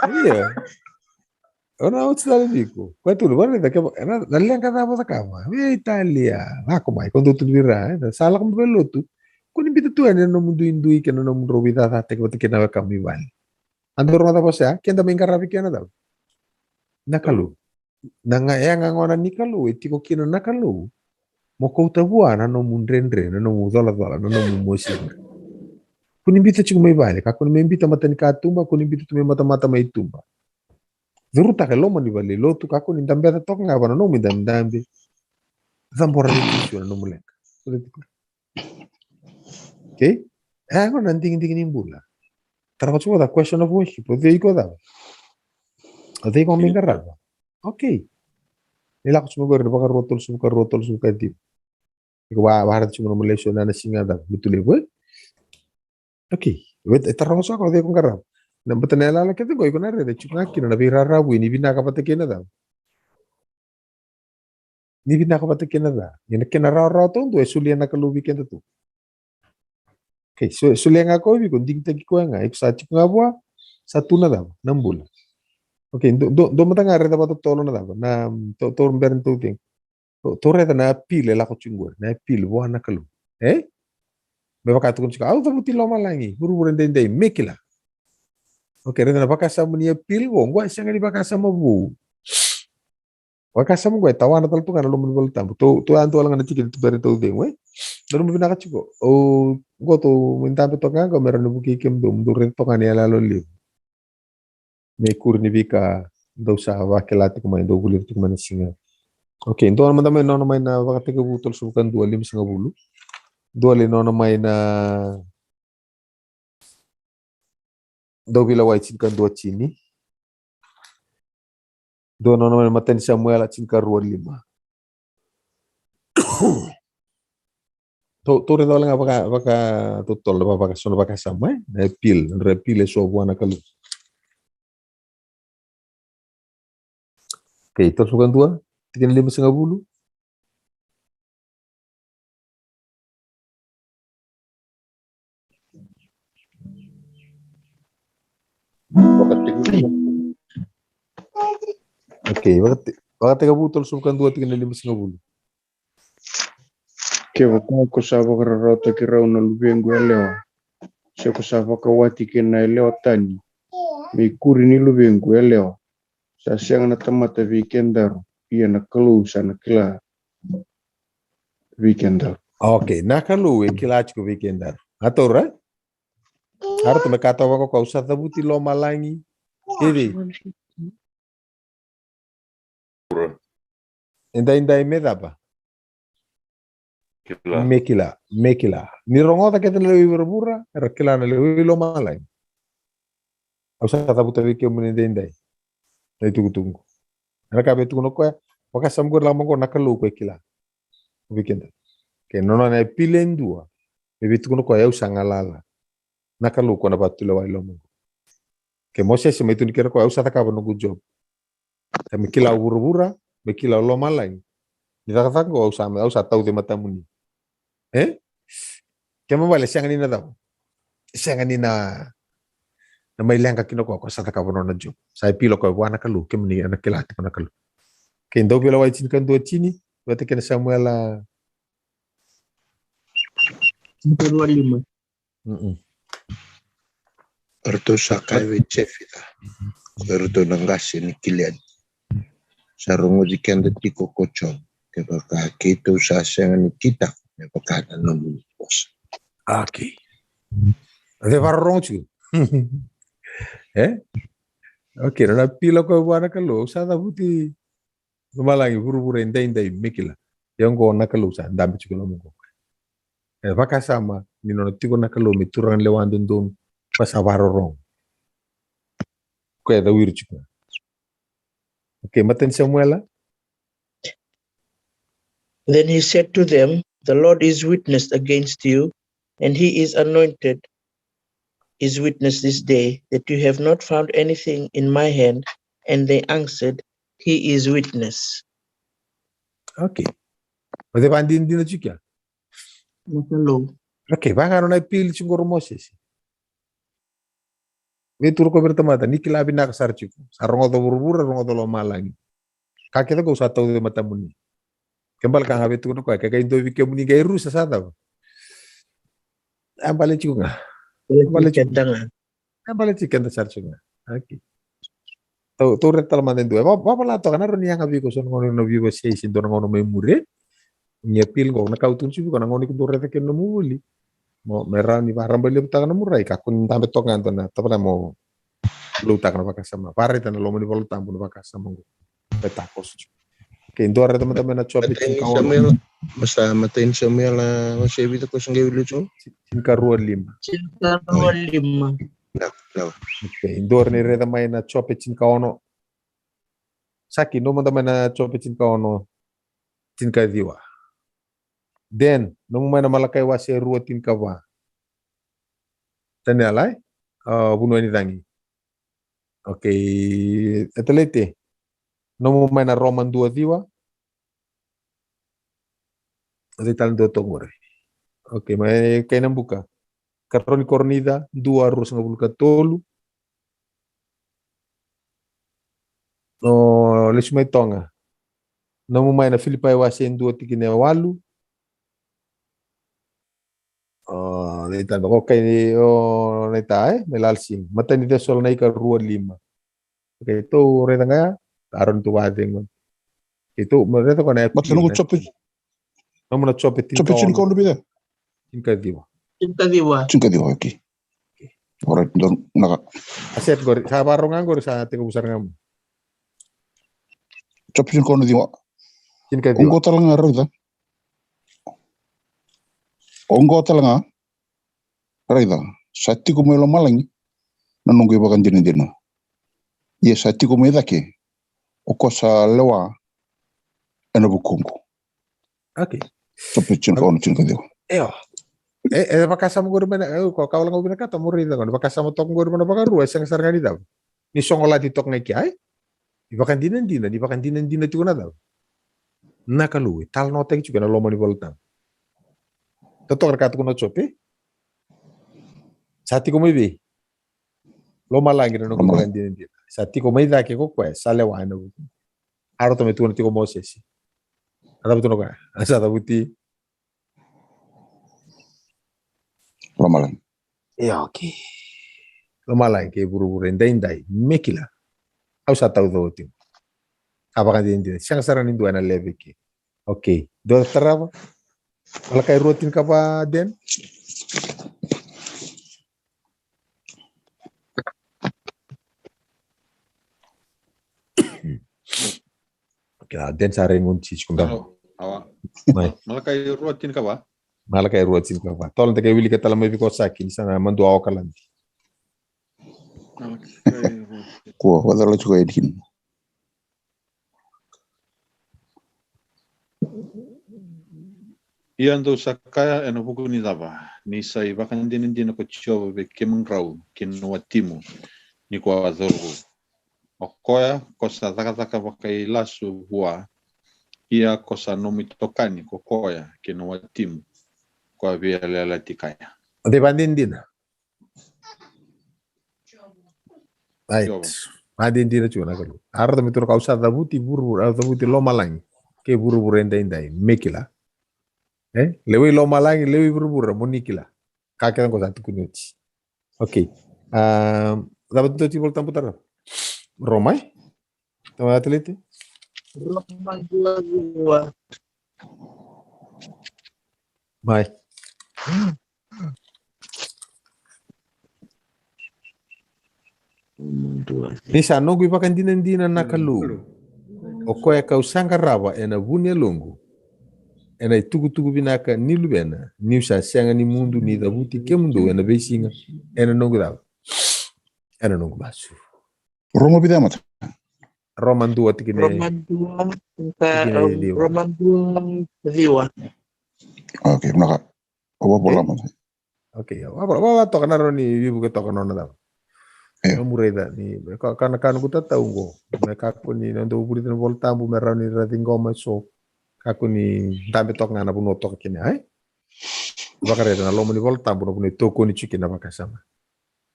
Iya. Na katali diko. Kwa tulo, wala na kaya, nalang ka dapat kama. Italia. Ako may, kung tutulira, salah kong beloto. Kung bito tuan, no mundo indui, kaya no mundo robita, tate, kaya kinawa kami wali. Andor na tapos ya, kaya daming karabi kaya na daw. Nakalo. Nangayang ang onan ni kalo, itiko kino nakalo. Moko tabua na no mundrendre, na no mudola, na no mumosin. Kunimbita chiko may balik, ako nimbita mata ni katumba, kunimbita tume mata-mata may tumba. Zuruta ka loma ni bali, lotu kako ni dambe ta tok nga ba no mi dambe. Zambora ni tisyo na no mulek. Okay? Ako nanting-ting nimbula. Tara ko da question of worship, o de iko da. O de iko mingaraba. Okay. Nila ko sumugor, baka rotol sumuka di. Ikaw baharat cuma Malaysia na singa da betul ibu. Okay. Wait, tarong sa ko de kong garab. Nambatan na lala kita ko iko na rin cuma kina na birarabu ni binaka patekin na da. Ni binaka patekin na da. Ni kina raw to ndo sulian na kalubi kenta to. Okay, so sulian ako ibi kun ding ko nga iko sa chika bua satu na da 6 bulan. Okay, do matanga reda bato tolo na dapat na to berin to ting. To reda na pile la ko chungor, na pile wa na kalu. Beba ka tukun chika, au tabuti loma langi, buru ndende mekila. Okay, reda na baka sa munia pile wo, ngwa sanga di baka sa mabu. Baka sa mo tawana tal tu kana lumun bol tambu. To anto lang na chiki to berin to ting we. Daru mo binaka chiko. O go to minta to nga go meron buki kem dum dur to kana la lo liu. May kurni bika daw sa wakilati kumain daw bulir ti kumain singa. Okay, ito naman naman no may na wakati ka butol sukan 2 singa bulu. 2 no may na daw bila white sin kan 2 chini. Do no naman maten Samuel at sin ka 5. To rin daw lang baka tutol baka sono baka sama repil so buana kalu. Okay, terus bukan 2, 5 singa bulu. Okay, bakit ka butol sukan 2, 5 singa bulu. Ke vaka ko sava kararota ki rauna lubengu elewa. Se ko sava ka wati ke na elewa tani. Mi kuri ni lubengu elewa. Sa siang na tamata weekendaro. Iya na kalu sana kila weekendaro. Okay, nakalu kila chiko weekendaro. Atora? Harus tumekata wako kwa usata buti lo malangi. Hivi. Indai medaba. Mekila. Ni rongota kita lewi berbura, rakila na lewi lo malai. Ausa tabu tabi ke menindai. Dai tunggu. Naka betu no ko waka samgur la mongo nakalu ko kila. Weekend. Ke nono na pilen dua. Betu no ko ya usa ngalala. Nakalu ko na batula wa lo mongo. Ke Moses me tu nikira ko usa takaba no good job. Kami kila berbura, me kila lo malai. Kita kata ko usa tau de matamuni. Kaya mabala siya kanina daw. Siya kanina na may lang kakino ko sa takabono na job. Sa pilo ko wa nakalu kaya mani anak kilati ko nakalu. Kaya daw pila wa chin kan do chini, bata kina Samuel Erto sakai we chefita. Erto nangasi ni kilian. Sarungo di kende tiko kocho. Kaya kita usaha ni kita. Pagkata namun bos. Okay. Ade varong chu. Okay, na pila ko wa nakalu sa tabuti lumalangi buru-buru indai mikila. Yang ko nakalu sa dami chu ko mo. Baka sama ni no tiko nakalu miturang lewan dun pas varong. Ko da wir chu. Okay, maten Samuel. Then he said to them, "The Lord is witness against you, and he is anointed is witness this day, that you have not found anything in my hand." And they answered, "He is witness." Okay. Ode bandin din chukya. Okay, baka na pil siguro Moses. Betur ko bertemata nikila binak sarchu. Sarong to buru-buru rongo to lo malangi. Kakita ko sa tau de matamuni. Kembal kang habe tu ko kay do bi kemuni gay rusa sa daw. Ambale chunga. Ambale chicken da sarchu nga. Okay. To retal manen do. Ba pala to kana ron yang abi ko son ngono no bi ko sei sin do ngono may mure. Nyepil ko nakautun sibu kana ngoni ko do rete ken no muli. Mo merani barang beli ta kana murai ka kun tambe to nganto na tapra mo luta kana bakasama. Pare tan lo moni vol tambu bakasama. Petakos. Kaya indora teman-teman na chope Samuel, basta matain Samuel na masabi ko sa gawin luto. Cinkarua lima. Okay, indora ni reda may na chope cinkaono. Saki no teman na chope cinkaono cinkadiwa. Then no may na malakay wasi ruwa tinkawa. Tani alay? Bunuan ni tangi. Okay, ito lete. No may na Roman 2 diwa. Adi tal do tongore. Okay, may kay nang buka. Karon kornida 2 arroz nga bulka tolu. No lismay tonga. No may na Filipay wasen 2 tikine walu. Dita ko kay neta melalsing. Matan dito sol na ika 5. Okay, ito reda nga aron tu wading. Itu mereka ko na Matan ko chope. Namun na chope Chope cinkaono bida. Cinkadiwa. Cinkadiwa okay. Ora don naka. Aset gor sa barongan gor sa tiga besar ngam. Chope cinkaono diwa. Cinkadiwa. Ongko talanga rida. Ongko talanga. Rida. Sati ko melo malangi. Nanunggu ibakan dina. Iya sati ko medake. Oko sa lewa. Ena bukungu. Okay. Chope cinkaono cinkadiwa. Bakasam gor mana ko kaulang ko binakata mo rida ko bakasam tok gor mana bakaru sang sargani daw. Ni songola titok na kiay. Ibakan dinan tuh na daw. Nakaluwi tal no tek juga na lomo ni voltan. Totok rekat ko no chope. Sati ko maybe. Loma langi no ko bakan dinan. Sati ko may dake ko kwa salewa na. Aro to metu ko Moses. Ada betul no ka. Asa tabuti. Lomalang. Ya oke. Lomalang ke buru-buru indai mekila. Au sa tau do tim. Apa kan dia siang saran indu ana leve ke. Oke. Do terapa? Kalau kayak rutin kapa den? Oke, den sare ngunci sekundang. Mai. Malakai ruatin ka ba? Malakai ruatin ka ba. Tolong take wili ketala mai biko saki di sana mandu awakalan. Malakai ruatin. Ko wadala chuko edhin. Iyan do sakaya eno buku ni daba. Ni sai bakan din ko chobo be kemengrau kinwatimu ni ko azorgo. Okoya kosa taka bakai lasu hua. Ia kosa nomi tokani kokoya kinwatimu. Ko via lela tikaya. De bandin din. Right. Bandin din chuna kalu. Arda mitur kausa dabuti buru dabuti lo malang. Ke buru endai mekila. Lewi lo malangi lewi buru monikila. Kakek ko satu kunuci. Oke. Dapat tu cibol tamputar. Romai? Tama ateliti? Roma 2:2. Mai. Ni sa no gui pakan dinan na kalu. Oko ya kau sangarawa ena bunia longo. Ena tugu binaka nilu bena. Ni sa sianga ni mundu ni dabuti ke mundu ena besinga. Ena nongu daw. Ena nongu basu. Roma bidamat. Roman 2 tikine. Roman 2 Roman 2 Ziwa. Okay, naka. Oba bola mat. Okay, apa tokan aro ni ibu ke tokan ona daw. Mureda ni karena kan kita tahu go mereka aku ni nando buri dan volta bu merah ni rating goma so aku ni tambe tok ngana bu notok kini ay bakare na lomo ni volta bu no toko ni chicken na bakasama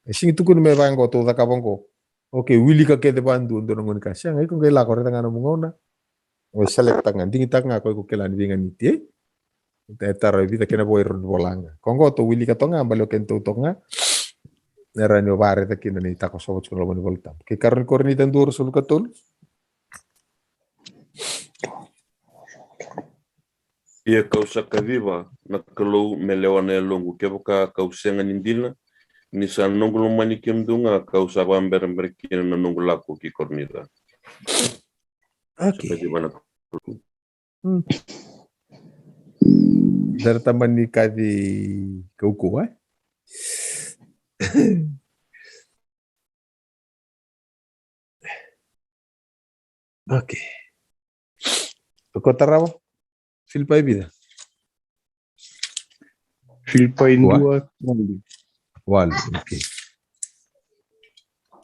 sing itu kun me bango to da kabongo oke wili ka kede bandu ndo ngon kasya ngai ko ngela ko ngana mu ngona o select tangan dingi tanga ko kelan dingan niti tar vida kena boy bolanga kongo to wili ka tonga balo kento tonga era ni ovare ta kina ni tako so chulo mani volta ke karni korni tan dur sul katul ia kausa kaviva na kalau melewana longu ke boka kausenga nindina ni sa nonglo mani kemdunga kausa bamber kina na nonglo lako ki kornida okay dar taman ni kadi kauku Oke. Kota rawa? Filipai vida. Filipai 2 Wal, oke.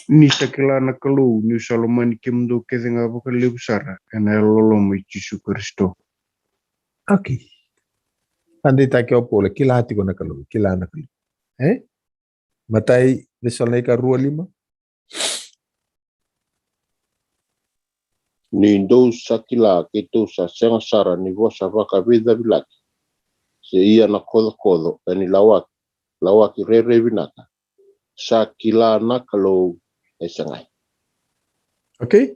Ni sakila na kalu ni Solomon kimdo kezinga boka lebusara ena lolo mo Yesu Kristo. Oke. Andi take opo le kila hati kona kalu, kila na kalu. Matai desolai ka 2:5. Ni ndou sakila kitu sa senga sara ni vosa vaka vida bilaki. Se ia na kodo ni lawaki rere binata. Sakila na kalau esengai. Okay.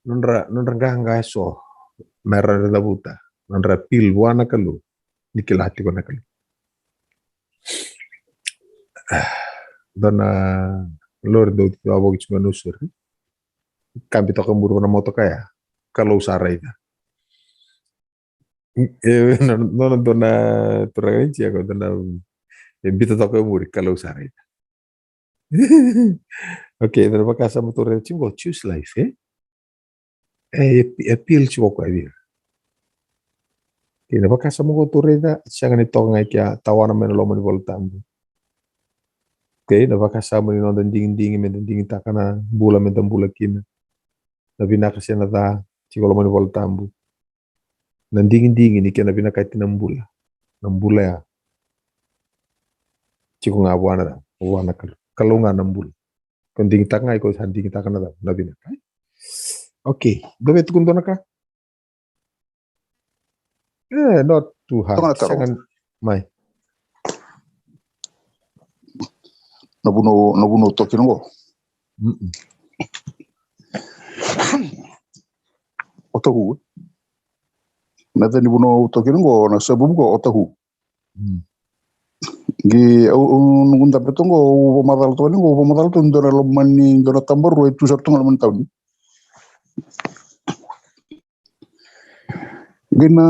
Nonra ganga so merah da buta. Nonra pil wana kalu. Nikila hati kona kalu. Dona Lord do ti abo kichuma nusur. Kampi toka mburu na moto kaya kalau sarai ita. No dona turagainci ako dona bita toka mburu kalau sarai ita. Okay, dona bakasa motor chimbo choose life appeal chibo ko avir. Kina bakasa mo tureda siya ni tonga kya tawana men lo mo voltambu. Okay, na bakasa mo ni nondan dingin takana bula mentan bula kina. Nabina kasi na da chikolo mani voltambu nandingin ni kena bina kaiti nambula ya chiko nga buana kalau nga nambula konding tanga iko handing takana da nabina kai okay dobe tukundo naka not too hard sangan mai nabuno tokingo otahu nadani buno tokingo na sabumgo otahu gi nungunda petongo ubo madal to ningo ubo madal to ndora lo mani ndora tambor ro itu sartu ngal mentawni Gina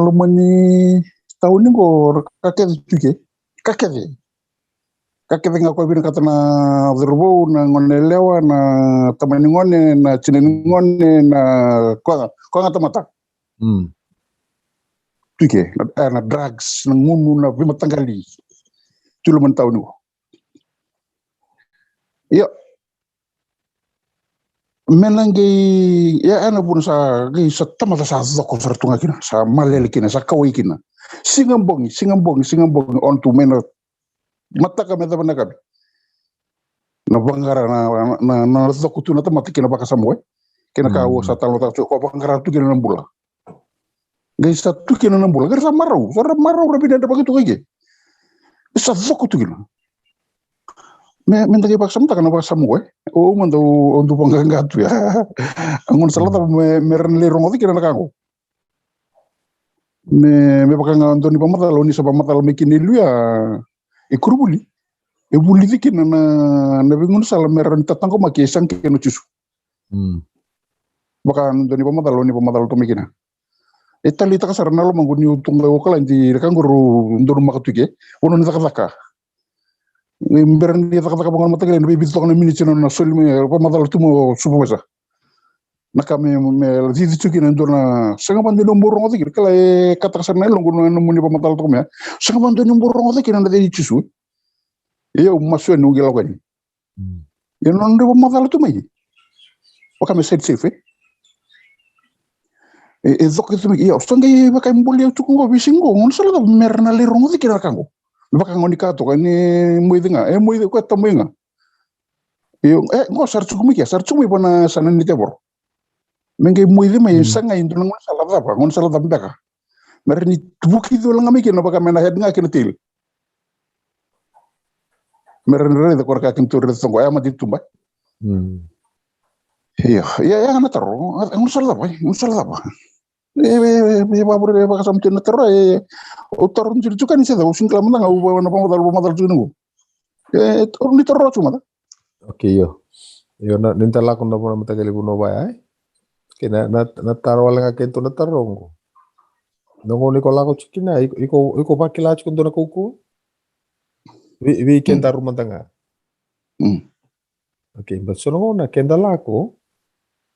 lumani tahun ni ko kakek juga. Kakek ngako bina kata na verbo na ngone lewa na tamani ngone na cinen ngone na ko ngata mata. Tuke na drugs na ngunu na bima tanggali. Tulo man tahun ni. Ya menangi ya ana pun sa tamata sa zoko vertunga kina sa malele kina sa kawai kina. Singambong on tu mena mata kami ta banaka na bangara na zoko tu na tamata kina baka samwe kina kawo sa talo ta ko bangara tu kina nambula. Gai sa tu kina nambula gar sa marau rabi da begitu kage. Sa zoko tu kina. Minta ke paksa kana paksa mo o mando on tu panganga tu ya angon salata meren le rongo kina kango me pakanga on ni pamata lo ni sa pamata lo mekini lu ya e kurbuli e buli kina na bingun sala meren tatango make sang kino cusu bakan ni pamata lo to mekina etali ta kasarna lo manguni utunga wakala ndi kanguru ndoro makatuke wono ni takaka Mberen dia tak bangun mata kalian lebih bitok na minit na solme pamata lo tumo supo mesa nakame me zizi chuki na ndona sanga bande nombor ngote kala kata kasarna lo ngono no muni pamata lo tumo ya sanga bande nombor ngote kina na de chisu yo maso no gelo gani yo non ndo pamata lo tumo yi wakame set sefe e zokki tumo yo sanga bakay mbuli chuko ngo bisingo ngon sala merna le rongote kina kango baka ngoni ka to ni muidinga muid ko tamuinga yo ngo sarchukumi bona sanan ni tebor menge muidi mai sanga indu ngon sala da baka merni buki do langa miki no baka mena hednga kin til merni re ko ka kin tur so go ama ditumba ya ngana taro ngon sala ba babur baka samtin na taro utar njir juga ni seda usin kala manda ngau na pamadal junu ni taro cuma Oke yo ninta lakon na puna matagali puno ba ay kina na taro wala nga kento na tarongo nongo ni ko lako chikina iko pakila chikondo na kuku vi kenta rumah tanga oke but sonongo na kenda lako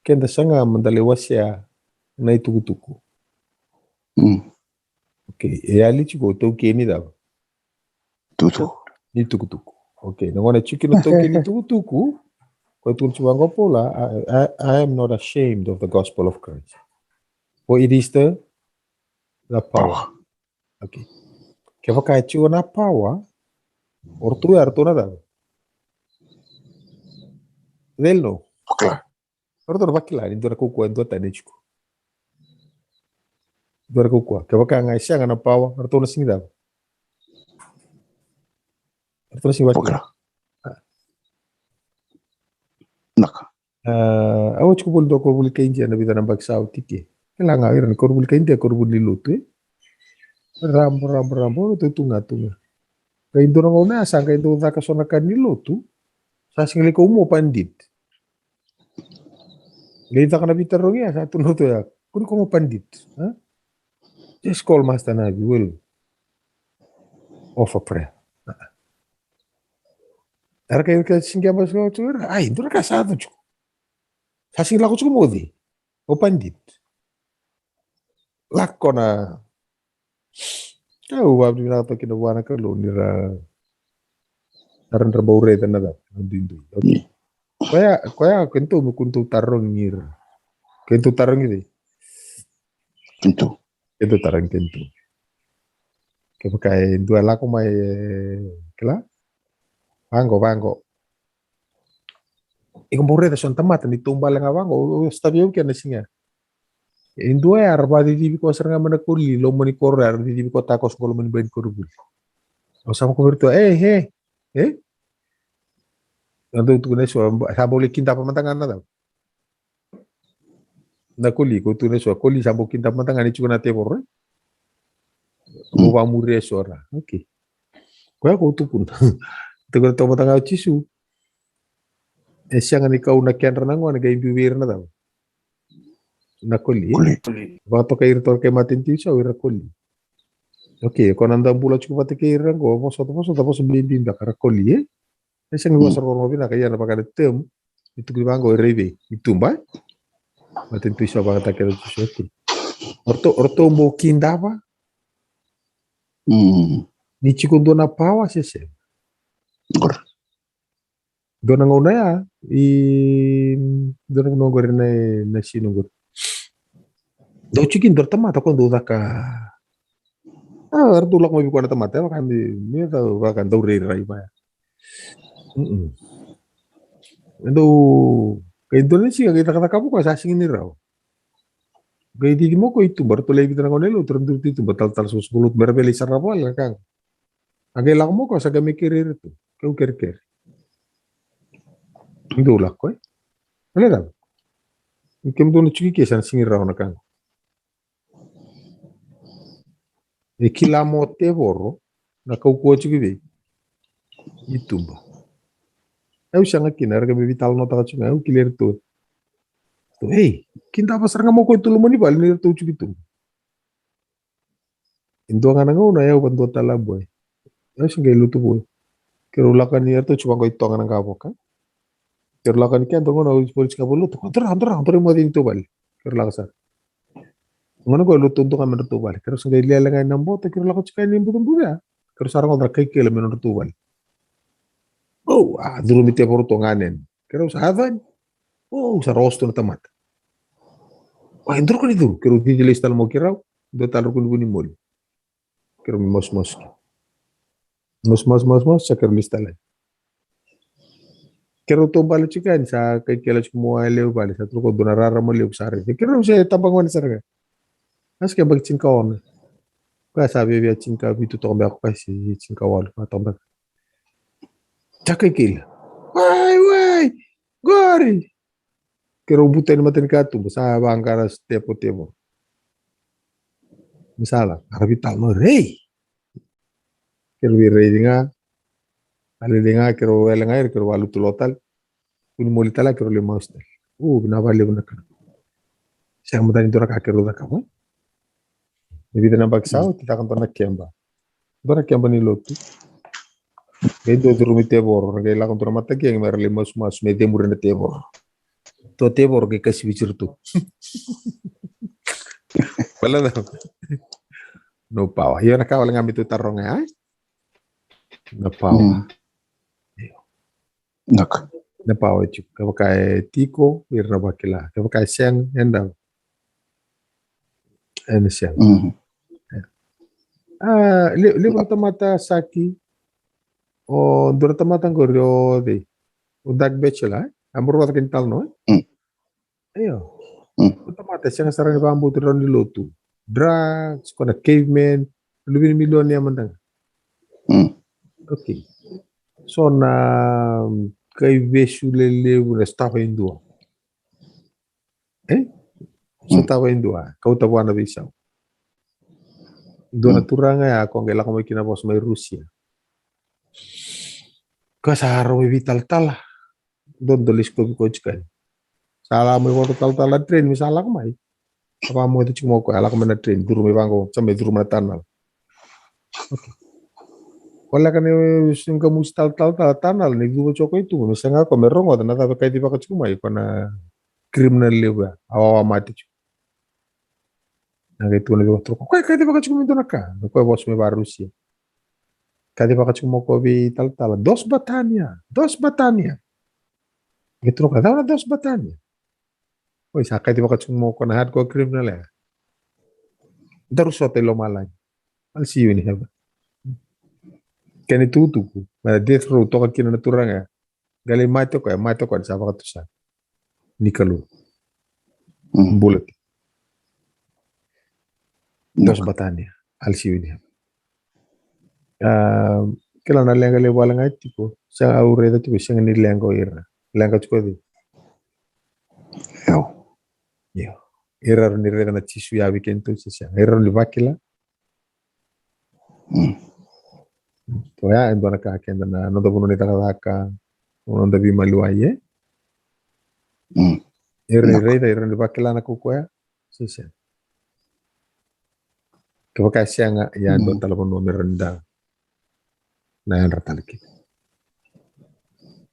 kenda sanga mandale wasya na itukutuku oke ali chiko toki ni da ni tukutuku oke nongona chikino toki ni tukutuku ko tunchuango pola I am not ashamed of the gospel of Christ for it is the power oke kaya kaya chiwa na power ortu artuna da del no ortu bakila ni dora kuku endo tanechiko dora kuku kaya kaya ngai siang na power artuna singda artuna sing bakila awo chukubul do korbul kainji na bidana baksa utike kala ngawir ni korbul kainji korbul lilutu rambo to tunga kaindo ngona asa kaindo zaka sona kanilutu sasingli ko mo pandit leita kana bitarongi asa tunuto ya kuri ko mo pandit just call master nabi will offer prayer Arka ka singa mas ko tur ai ndur ka sa tu sasing lako chuko modi o pandit lakona kau abdi na to kina wana ka lo nira taran rabaure tanada ndindu okay koya kento mukuntu tarongir kento tarongir kento tarang kento ke pakai dua lako mai kela Bango. Ikaw mure son tamat ni tumbal nga bango stabio kya na singa. Indua arba di TV ko saranga manakuli lo mani korrar di TV ko takos ko lo mani ben korubul. O sama ko virtu Nanti tu ne so sabo kinta pamantangan na daw. Nakuli ko tu ne so kuli sabo kinta pamantangan ni chukuna tebor. Mo ba mure sora. Okay. Ko ko tu pun. Tegur to matanga chisu siang ni kau na kian renang wan gay bibir na daw nakoli. Kuli. Vato kay irtor kay matinti siya irakoli. Okay, kung nandang bulat ko pati kay irang go, tapos bibin da karakoli eh. Kasi ang iwasar ko mo kaya napakadatem, itu gibango reve, itumba. Matinti siya baka takero siya. Orto mo kindava, ni chikundo na pawa siya. Doon ang una ya, doon ang nunggu na sinunggu. Daw chikin doon tamata kung doon ka. Artulak mo bikuan na tamata, baka daw ray ba. Daw, kay Indonesia, kita kata kamu ka sasingin ni raw. Kay di mo ko itu, baru tulay kita na konelo, terus itu batal susulut berbeli sarapal kang. Agay lang mo ko sa gamikirir itu, kau kir. Hindi ulak ko eh. Ano lang? Ikem doon na chiki kesan singir raw na kang. Kila mo tevoro, na kaukuha chiki be. Itumba. Ayaw siya nga kinar, kami vital no taka chunga, ayaw kilir to. So, hey, kinta pa sarang mo ko ito lumani ba, linir to chiki to. Indo nga nga una, ayaw bando talaboy. Ayaw siya kayo luto boy. Kero ulakan niya to, chumang ko ito nga nga kapok ka. Kero lakan ikan to ngono polis ka bolu to antara mo din to bal kero lakasa ngono ko luto to kamen to bal kero sa gaya lang ng bote kero lakan chika ni budum buya kero sarang odra kay kele men to bal duro mi te por to nganen kero sa hadan sa rosto na tamat indro ko ni duro kero di listal mo kiraw do talo ko ni mol kero mi mos sa kero listal Kero to bala chikan sa kay kailas kumuha leo bala sa truko donarara mo leo sa rin. Kero siya tabang man sa rin. As kaya bag chinkaon. Kaya sabi biya chinka bito to kami ako kasi chinkawal pa to bag. Chakay kil. Wai gori. Kero butain matin ka to sa bangkara tepo. Misala, arabital mo rey. Kero bi rey nga. Alilinga kero elenga kero walu tulotal kuni molitala kero le maustel binabali una kan siya mo tani dora ka kero da kamo ibida na bagsao kita kan tona kemba dora kemba ni lotu gay do durumi tebor gay la kan tona mata gay mer le mas me demur na tebor to tebor gay kasi bichirtu wala na no pawa yo na ka wala ngami tu tarong ay no pawa Nak. Na pawa chuk kay tiko irna bakila kay seng enda en seng liban tamata saki o dura tamata ngorio de udag bechela amuro ta kintal no ayo tamata seng sarang bambu turon di lotu drugs kona caveman lubin milyon ya mandang okay so na kay vesulele una stava in dua so tava in dua kau tawa na bisa dona turanga ya ko ngela ko kina bos may Rusia kasaro vital tala don dolis ko chkan sala mo ko tal train misala ko mai apa mo itu cuma ko ala ko na train duru me bango sampai duru na tanal Wala ka ni singka mustal tanal ni gubo choko itu misalnya ko merong o na tabe kay di ba ka chuma ko na criminal liba awawa mati chu na kay tuno ko kay di ba ka chuma na ka ko bos me ba Rusia kay di ba ka chuma ko bi tal dos batania gitu ka daw na dos batania Oy sa kay di ba ka chuma ko na hardcore criminal ya daru so te lo malay I'll see you in heaven kani tutuku ma death row to kina naturanga gali mato ko sa baka tusa nikalu bullet dos batania al siwini kila na lenga le wala ngai tipo sa aure da tipo sing ni lengo ira lenga tuko di yo ira ni reda na tisu ya weekend to sia ira ni vakila to ya endo na ka kenda na no do ni taka no do bi maluaye ere da ere ni bakela na kuko ya Sisa. Kapag siya nga yan do talagang no merenda na yan ratalaki.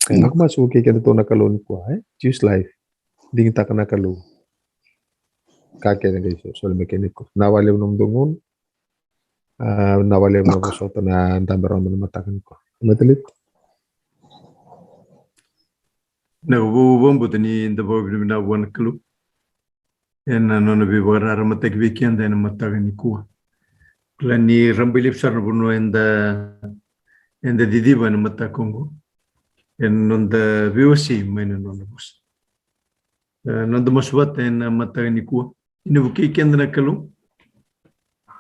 Kaya ako masuki ka dito nakalun ko choose life. Hindi kita ka nakalun. Kakya na guys so mekaniko. Nawali mo ng dungon. Nawali mo ng soto na tambaro mo na matakan ko. Matalit. Nagububong buto ni Ndabo na buwan kalu. Yan ano na bibara matag weekend na matagan ni kuha. Kala ni rambilip sar na buno enda didiba na matakongo. Yan nonda biwasi may na nonda bus. Nonda maswat na matagan ni kuha. Inabuki weekend na kalu.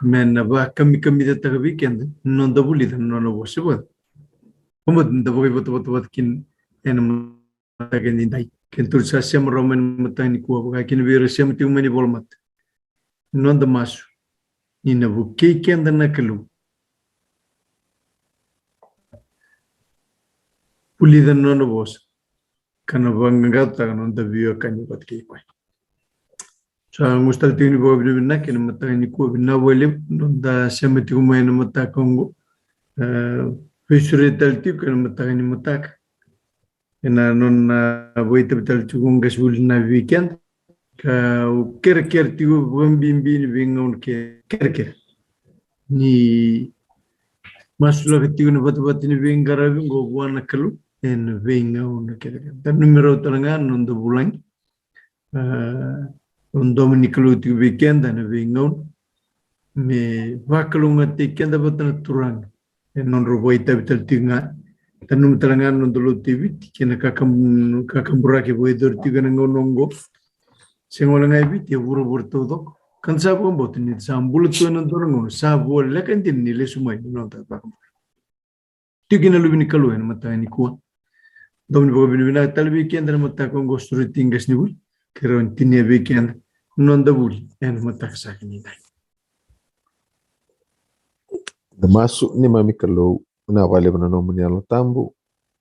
Men ba kami data weekend nonda buli na nonda bus ba. Umad Ndabo buto kin yan matagan ni dai. Kentur sa siya maroman matagan ni kuha. Baka kinabira siya mati umani bolmat. Nonda masu. Inabuki weekend na kalu. Pulidan no bos kana bangagat no da view kan bat ki ko so mustal tini bo bi na ken mata ni ko bi na wele no da semeti ko men mata kongo fisure talti kan mata ni mata ena non boita tal chugung gasul na weekend ka ker ti go bim bingon ke ker ni maslo ke ti no bat ni bingara bingo buana kalu en venga una que da número talanga nondo bulan un dominicalu ti weekend na venga me vakalunga ti kenda batna turang en non roboi tabital tinga tanum talanga nondo lo tivi kena kakambura ke boy dor ti gana ngonongo sengola ngai bi ti buru todo kan sa bo botni sambul tu no dorango sa bo la kan tin ni le sumai no ta ba ti gina lubini kalu en mata ni ko Domni bogo binibina tal weekend na mata ko gostro tingas ni bul keron tinia weekend non da bul en mata sa kini dai Da masuk ni mami kalau na wale bana no muni alo tambu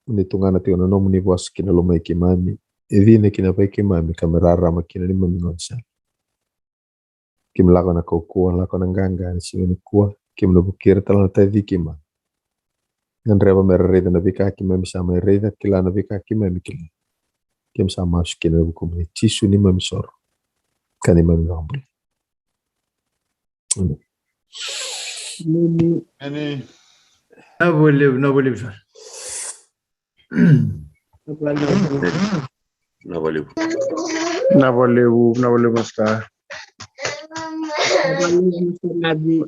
ni tungana ti no muni bos kina lo mai ki mami evi ne kina pai ki mami kamera rama kina ni mami nonsa kim lako na ko lako na ganga ni si ni kuwa kim no bukir tal ta vi ki ma ngan reba merreda na bika ki mami sama reda kila na bika ki mami kila kim sama skina buku ni tisu ni mami sor kani mami ngambul Ini na boleh besar Na valeu, Master. Nabi